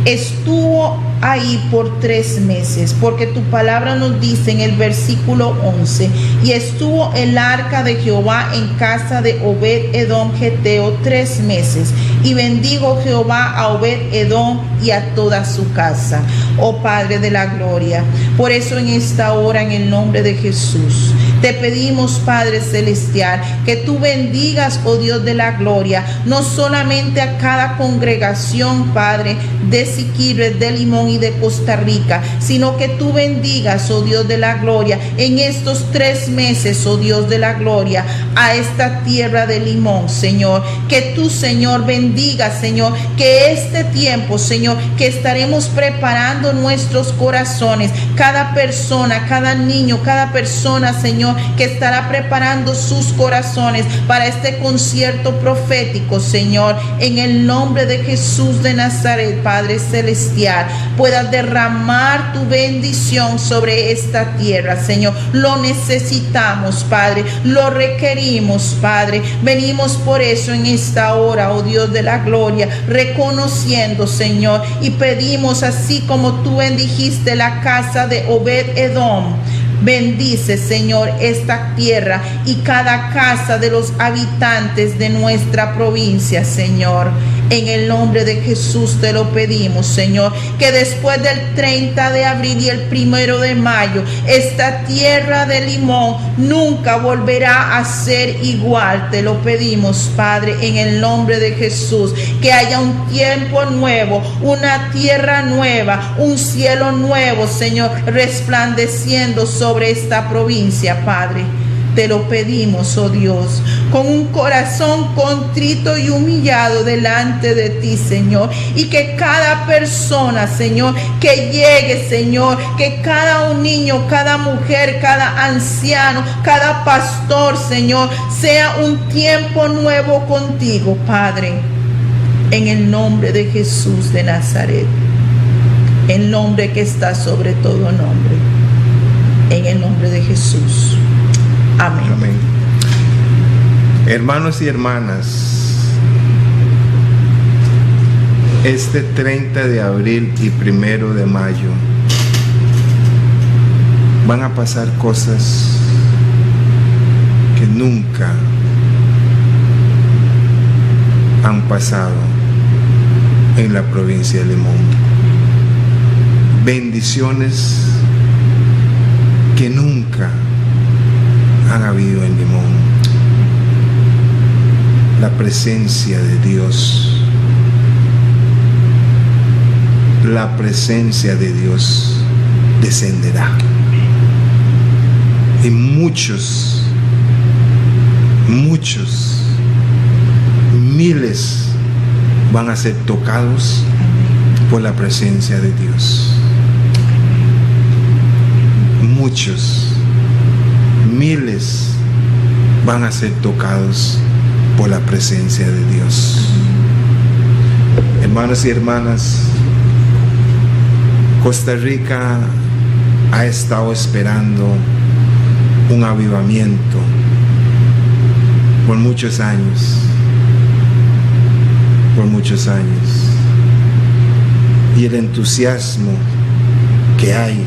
Estuvo ahí por 3 meses, porque tu palabra nos dice en el versículo 11: y estuvo el arca de Jehová en casa de Obed-Edom Geteo 3 meses, y bendigo Jehová a Obed-Edom y a toda su casa. Oh Padre de la gloria, por eso en esta hora, en el nombre de Jesús, te pedimos, Padre celestial, que tú bendigas, oh Dios de la gloria, no solamente a cada congregación, Padre, de Siquirres, de Limón y de Costa Rica, sino que tú bendigas, oh Dios de la gloria, en estos 3 meses, oh Dios de la gloria, a esta tierra de Limón, Señor. Que tú, Señor, bendiga, Señor, que este tiempo, Señor, que estaremos preparando nuestros corazones, cada persona, cada niño, cada persona, Señor, que estará preparando sus corazones para este concierto profético, Señor, en el nombre de Jesús de Nazaret, Padre celestial, puedas derramar tu bendición sobre esta tierra, Señor. Lo necesitamos, Padre, lo requerimos, Padre. Venimos por eso en esta hora, oh Dios de la gloria, reconociendo, Señor, y pedimos, así como tú bendijiste la casa de Obed-Edom, bendice, Señor, esta tierra y cada casa de los habitantes de nuestra provincia, Señor. En el nombre de Jesús te lo pedimos, Señor, que después del 30 de abril y el 1 de mayo, esta tierra de Limón nunca volverá a ser igual. Te lo pedimos, Padre, en el nombre de Jesús, que haya un tiempo nuevo, una tierra nueva, un cielo nuevo, Señor, resplandeciendo sobre esta provincia, Padre. Te lo pedimos, oh Dios, con un corazón contrito y humillado delante de ti, Señor. Y que cada persona, Señor, que llegue, Señor, que cada un niño, cada mujer, cada anciano, cada pastor, Señor, sea un tiempo nuevo contigo, Padre. En el nombre de Jesús de Nazaret, el nombre que está sobre todo nombre. En el nombre de Jesús. Amén. Amén. Hermanos y hermanas, este 30 de abril y 1 de mayo van a pasar cosas que nunca han pasado en la provincia de Limón. Bendiciones que nunca han habido en Limón. La presencia de Dios, la presencia de Dios descenderá, y muchos, miles van a ser tocados por la presencia de Dios. Muchos, miles van a ser tocados por la presencia de Dios. Hermanos y hermanas, Costa Rica ha estado esperando un avivamiento por muchos años, y el entusiasmo que hay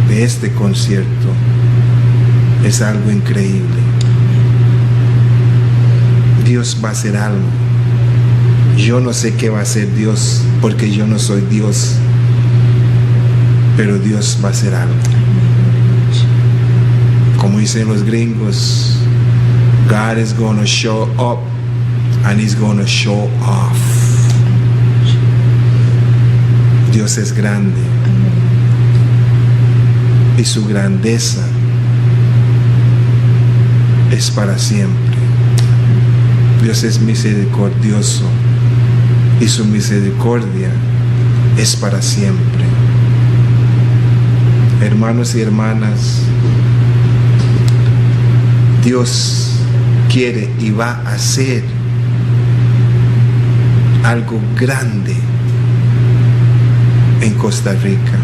de este concierto es algo increíble. Dios va a hacer algo. Yo no sé qué va a hacer Dios, porque yo no soy Dios, pero Dios va a hacer algo. Como dicen los gringos, God is gonna show up and He's gonna show off. Dios es grande y su grandeza es para siempre. Dios es misericordioso y su misericordia es para siempre. Hermanos y hermanas, Dios quiere y va a hacer algo grande en Costa Rica.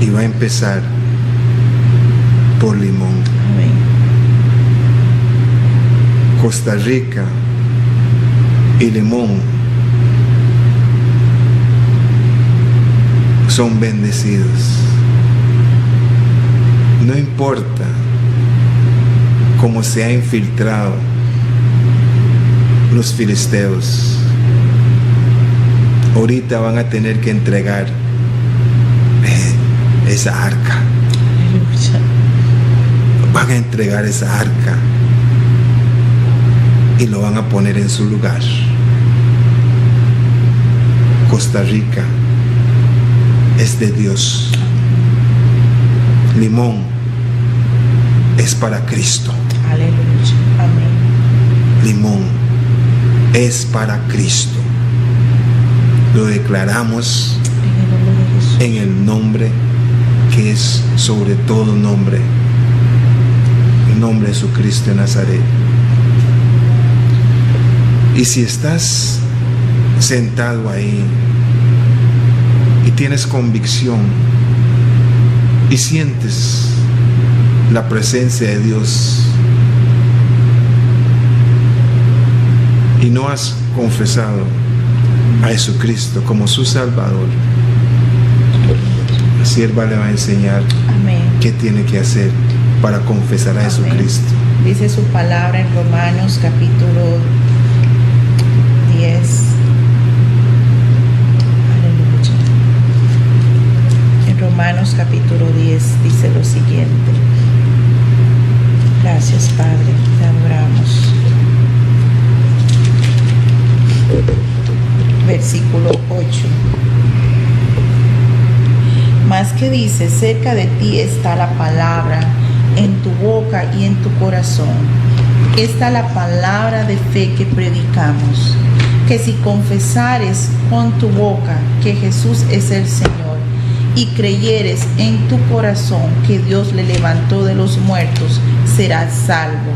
Y va a empezar por Limón. Amén. Costa Rica y Limón son bendecidos. No importa cómo se ha infiltrado los filisteos, ahorita van a tener que entregar esa arca. Van a entregar esa arca y lo van a poner en su lugar. Costa Rica es de Dios. Limón es para Cristo. Aleluya. Amén. Limón es para Cristo. Lo declaramos en el nombre que es sobre todo nombre, el nombre de Jesucristo de Nazaret. Y si estás sentado ahí y tienes convicción y sientes la presencia de Dios y no has confesado a Jesucristo como su Salvador, la sierva le va a enseñar Amén. qué tiene que hacer para confesar a Amén. Jesucristo. Dice su palabra en Romanos capítulo 10. Aleluya. En Romanos capítulo 10 dice lo siguiente. Gracias, Padre, te adoramos. Versículo 8. Mas que dice, cerca de ti está la palabra, en tu boca y en tu corazón. Esta es la palabra de fe que predicamos, que si confesares con tu boca que Jesús es el Señor y creyeres en tu corazón que Dios le levantó de los muertos, serás salvo.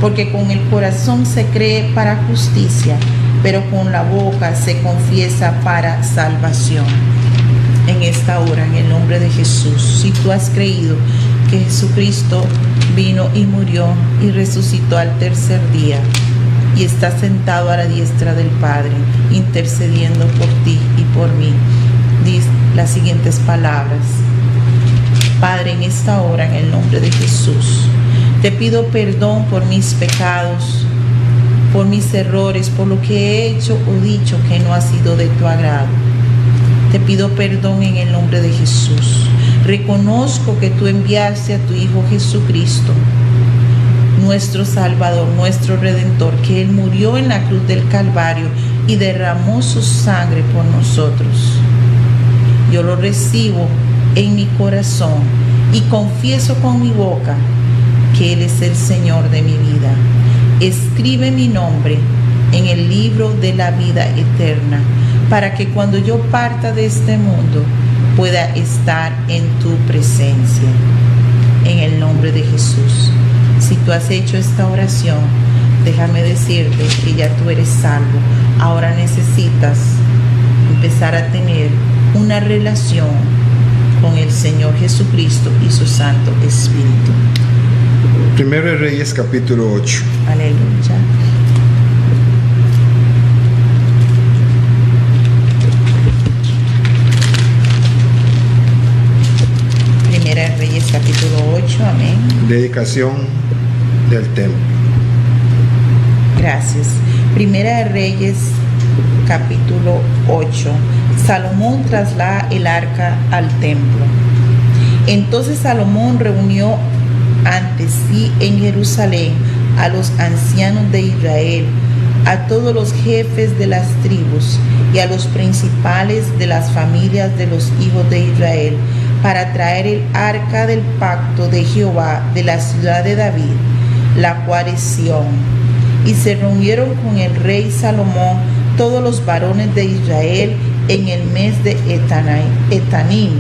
Porque con el corazón se cree para justicia, pero con la boca se confiesa para salvación. En esta hora, en el nombre de Jesús, si tú has creído que Jesucristo vino y murió y resucitó al tercer día y está sentado a la diestra del Padre, intercediendo por ti y por mí, di las siguientes palabras. Padre, en esta hora, en el nombre de Jesús, te pido perdón por mis pecados, por mis errores, por lo que he hecho o dicho que no ha sido de tu agrado. Te pido perdón en el nombre de Jesús. Reconozco que tú enviaste a tu Hijo Jesucristo, nuestro Salvador, nuestro Redentor, que Él murió en la cruz del Calvario y derramó su sangre por nosotros. Yo lo recibo en mi corazón y confieso con mi boca que Él es el Señor de mi vida. Escribe mi nombre en el libro de la vida eterna, para que cuando yo parta de este mundo pueda estar en tu presencia. En el nombre de Jesús. Si tú has hecho esta oración, déjame decirte que ya tú eres salvo. Ahora necesitas empezar a tener una relación con el Señor Jesucristo y su Santo Espíritu. Primero de Reyes capítulo 8. Aleluya. Primera de Reyes capítulo 8, amén. Dedicación del templo. Gracias. Primera de Reyes capítulo 8. Salomón traslada el arca al templo. Entonces Salomón reunió ante sí en Jerusalén a los ancianos de Israel, a todos los jefes de las tribus y a los principales de las familias de los hijos de Israel, para traer el arca del pacto de Jehová de la ciudad de David, la cual es Sión. Y se reunieron con el rey Salomón todos los varones de Israel en el mes de Etanim,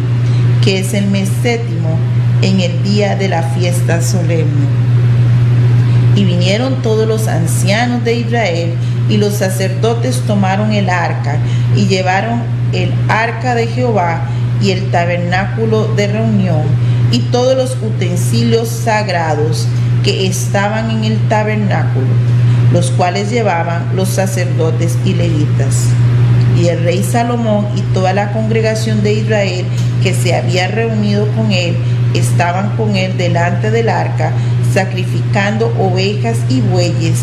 que es el mes séptimo, en el día de la fiesta solemne. Y vinieron todos los ancianos de Israel, y los sacerdotes tomaron el arca, y llevaron el arca de Jehová, y el tabernáculo de reunión, y todos los utensilios sagrados que estaban en el tabernáculo, los cuales llevaban los sacerdotes y levitas. Y el rey Salomón y toda la congregación de Israel que se había reunido con él, estaban con él delante del arca, sacrificando ovejas y bueyes,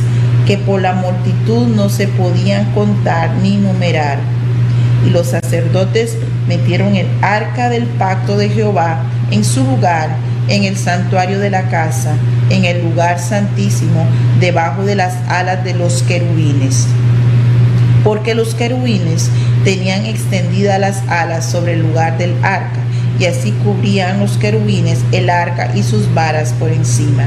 que por la multitud no se podían contar ni numerar. Y los sacerdotes metieron el arca del pacto de Jehová en su lugar, en el santuario de la casa, en el lugar santísimo, debajo de las alas de los querubines. Porque los querubines tenían extendidas las alas sobre el lugar del arca, y así cubrían los querubines el arca y sus varas por encima.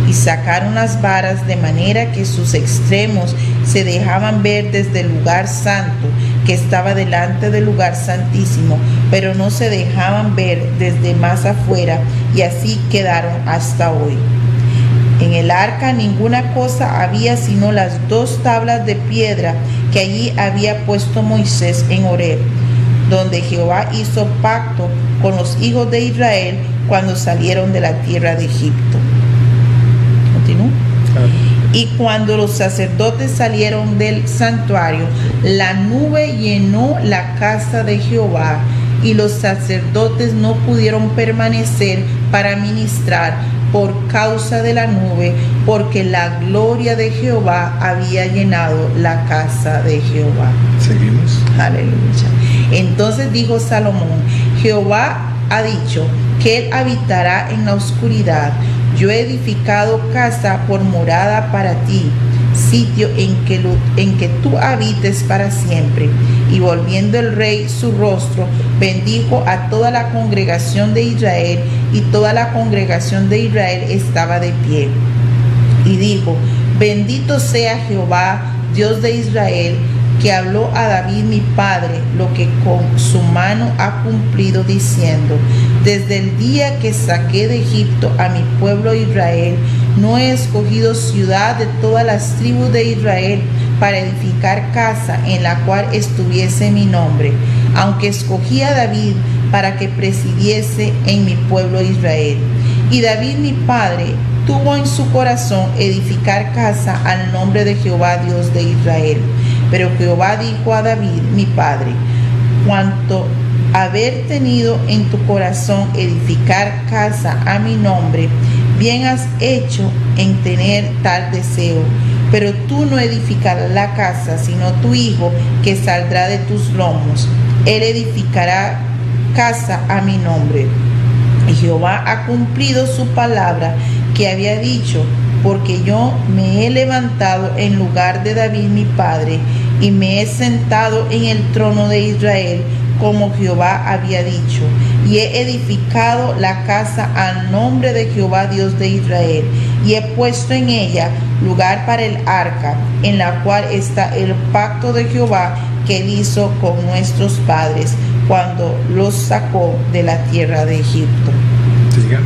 Y sacaron las varas de manera que sus extremos se dejaban ver desde el lugar santo, que estaba delante del lugar santísimo, pero no se dejaban ver desde más afuera, y así quedaron hasta hoy. En el arca ninguna cosa había sino las 2 tablas de piedra que allí había puesto Moisés en Horeb, donde Jehová hizo pacto con los hijos de Israel cuando salieron de la tierra de Egipto. ¿Continúo? Y cuando los sacerdotes salieron del santuario, la nube llenó la casa de Jehová, y los sacerdotes no pudieron permanecer para ministrar por causa de la nube, porque la gloria de Jehová había llenado la casa de Jehová. Seguimos. Aleluya. Entonces dijo Salomón: Jehová ha dicho que él habitará en la oscuridad. Yo he edificado casa por morada para ti, sitio en que tú habites para siempre. Y volviendo el rey su rostro, bendijo a toda la congregación de Israel, y toda la congregación de Israel estaba de pie. Y dijo: bendito sea Jehová, Dios de Israel, que habló a David mi padre lo que con su mano ha cumplido, diciendo: desde el día que saqué de Egipto a mi pueblo Israel, no he escogido ciudad de todas las tribus de Israel para edificar casa en la cual estuviese mi nombre, aunque escogí a David para que presidiese en mi pueblo Israel. Y David mi padre tuvo en su corazón edificar casa al nombre de Jehová Dios de Israel. Pero Jehová dijo a David mi padre: cuanto haber tenido en tu corazón edificar casa a mi nombre, bien has hecho en tener tal deseo. Pero tú no edificarás la casa, sino tu hijo, que saldrá de tus lomos. Él edificará casa a mi nombre. Y Jehová ha cumplido su palabra que había dicho, porque yo me he levantado en lugar de David mi padre, y me he sentado en el trono de Israel, como Jehová había dicho, y he edificado la casa al nombre de Jehová Dios de Israel, y he puesto en ella lugar para el arca, en la cual está el pacto de Jehová que él hizo con nuestros padres cuando los sacó de la tierra de Egipto. Siga.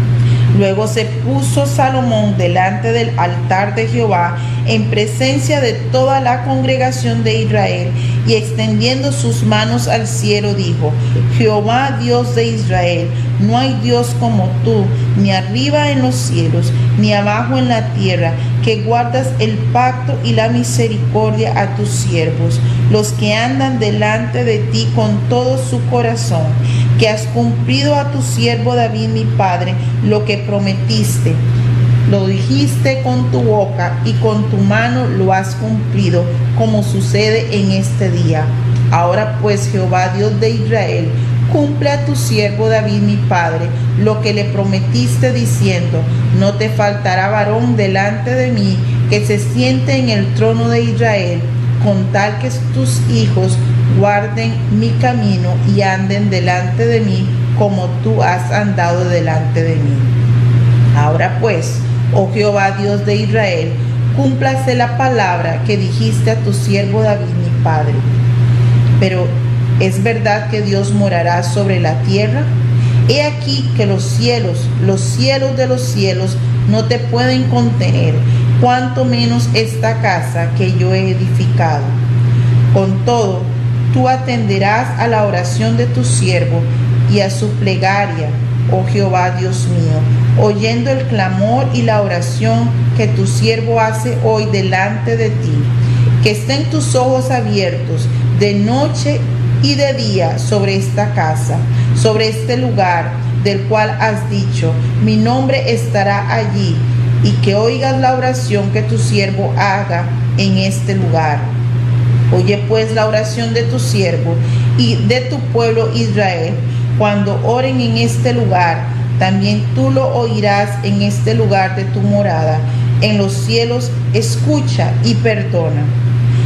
Luego se puso Salomón delante del altar de Jehová en presencia de toda la congregación de Israel, y extendiendo sus manos al cielo dijo: Jehová Dios de Israel, no hay Dios como tú, ni arriba en los cielos, ni abajo en la tierra, que guardas el pacto y la misericordia a tus siervos, los que andan delante de ti con todo su corazón, que has cumplido a tu siervo David mi padre lo que prometiste. Lo dijiste con tu boca y con tu mano lo has cumplido, como sucede en este día. Ahora pues, Jehová Dios de Israel, cumple a tu siervo David mi padre lo que le prometiste, diciendo: no te faltará varón delante de mí que se siente en el trono de Israel, con tal que tus hijos guarden mi camino y anden delante de mí como tú has andado delante de mí. Ahora pues, oh Jehová Dios de Israel, cúmplase la palabra que dijiste a tu siervo David mi padre. Pero ¿es verdad que Dios morará sobre la tierra? He aquí que los cielos de los cielos no te pueden contener, cuanto menos esta casa que yo he edificado. Con todo, tú atenderás a la oración de tu siervo y a su plegaria, oh Jehová Dios mío, oyendo el clamor y la oración que tu siervo hace hoy delante de ti. Que estén tus ojos abiertos de noche y de día sobre esta casa, sobre este lugar del cual has dicho, mi nombre estará allí, y que oigas la oración que tu siervo haga en este lugar. Oye pues la oración de tu siervo y de tu pueblo Israel, cuando oren en este lugar. También tú lo oirás en este lugar de tu morada. En los cielos escucha y perdona.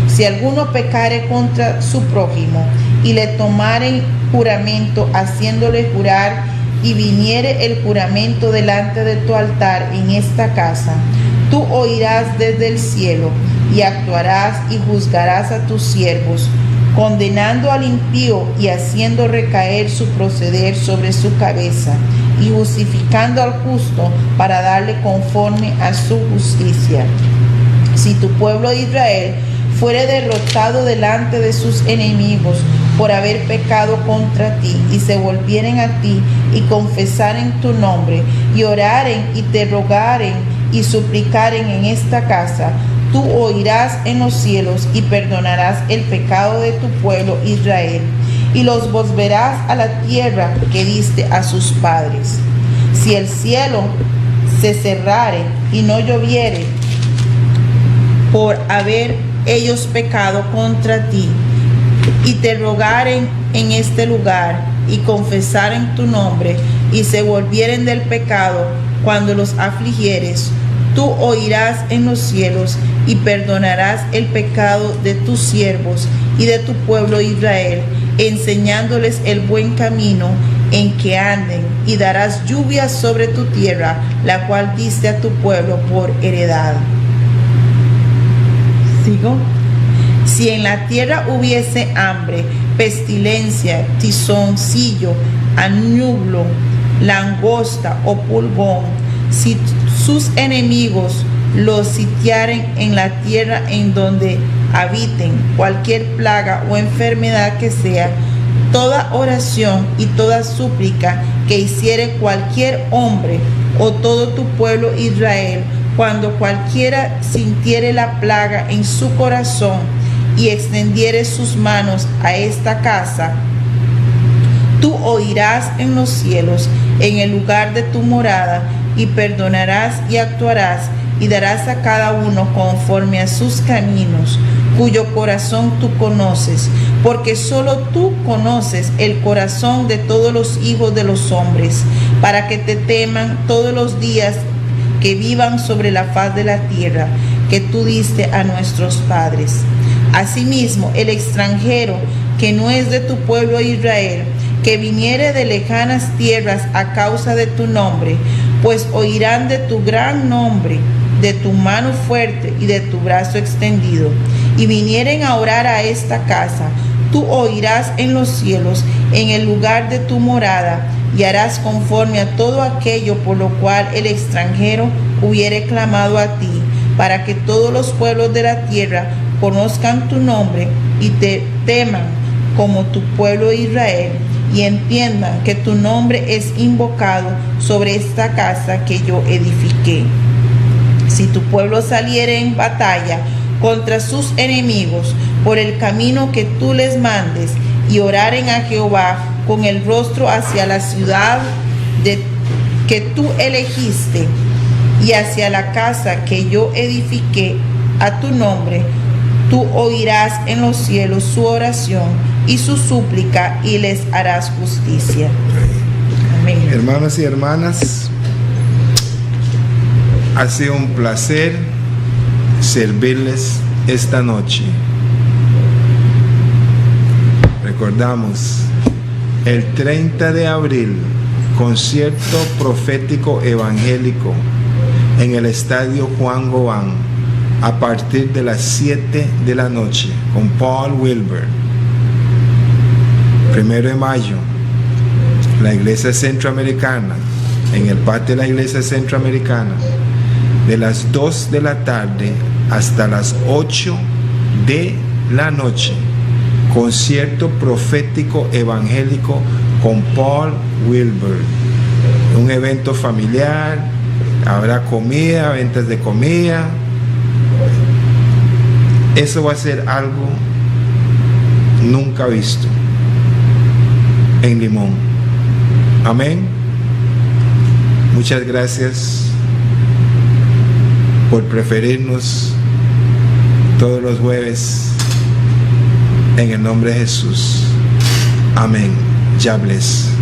Si alguno pecare contra su prójimo y le tomare juramento haciéndole jurar, y viniere el juramento delante de tu altar en esta casa, tú oirás desde el cielo y actuarás y juzgarás a tus siervos, condenando al impío y haciendo recaer su proceder sobre su cabeza, y justificando al justo para darle conforme a su justicia. Si tu pueblo Israel fuere derrotado delante de sus enemigos por haber pecado contra ti, y se volvieren a ti y confesaren tu nombre, y oraren y te rogaren y suplicaren en esta casa, tú oirás en los cielos y perdonarás el pecado de tu pueblo Israel, y los volverás a la tierra que diste a sus padres. Si el cielo se cerrare y no lloviere por haber ellos pecado contra ti, y te rogaren en este lugar y confesaren tu nombre y se volvieren del pecado cuando los afligieres, tú oirás en los cielos y perdonarás el pecado de tus siervos y de tu pueblo Israel, enseñándoles el buen camino en que anden, y darás lluvia sobre tu tierra, la cual diste a tu pueblo por heredad. ¿Sigo? Si en la tierra hubiese hambre, pestilencia, tizoncillo, añublo, langosta o pulgón, si sus enemigos los sitiaren en la tierra en donde habiten, cualquier plaga o enfermedad que sea, toda oración y toda súplica que hiciere cualquier hombre o todo tu pueblo Israel, cuando cualquiera sintiere la plaga en su corazón y extendiere sus manos a esta casa, tú oirás en los cielos, en el lugar de tu morada, y perdonarás y actuarás, y darás a cada uno conforme a sus caminos, cuyo corazón tú conoces, porque solo tú conoces el corazón de todos los hijos de los hombres, para que te teman todos los días que vivan sobre la faz de la tierra que tú diste a nuestros padres. Asimismo, el extranjero que no es de tu pueblo Israel, que viniere de lejanas tierras a causa de tu nombre, pues oirán de tu gran nombre, de tu mano fuerte y de tu brazo extendido, y vinieren a orar a esta casa, tú oirás en los cielos, en el lugar de tu morada, y harás conforme a todo aquello por lo cual el extranjero hubiere clamado a ti, para que todos los pueblos de la tierra conozcan tu nombre y te teman como tu pueblo Israel, y entiendan que tu nombre es invocado sobre esta casa que yo edifiqué. Si tu pueblo saliere en batalla contra sus enemigos por el camino que tú les mandes, y oraren a Jehová con el rostro hacia la ciudad que tú elegiste y hacia la casa que yo edifiqué a tu nombre, tú oirás en los cielos su oración y su súplica, y les harás justicia. Amén. Hermanos y hermanas, ha sido un placer servirles esta noche. Recordamos, el 30 de abril, concierto profético evangélico en el Estadio Juan Gobán, a partir de las 7 de la noche, con Paul Wilbur. 1 de mayo, la Iglesia Centroamericana, en el patio de la Iglesia Centroamericana, de las 2 de la tarde hasta las 8 de la noche. Concierto profético evangélico con Paul Wilbur. Un evento familiar, habrá comida, ventas de comida. Eso va a ser algo nunca visto en Limón. Amén. Muchas gracias por preferirnos todos los jueves. En el nombre de Jesús. Amén. Ya bless.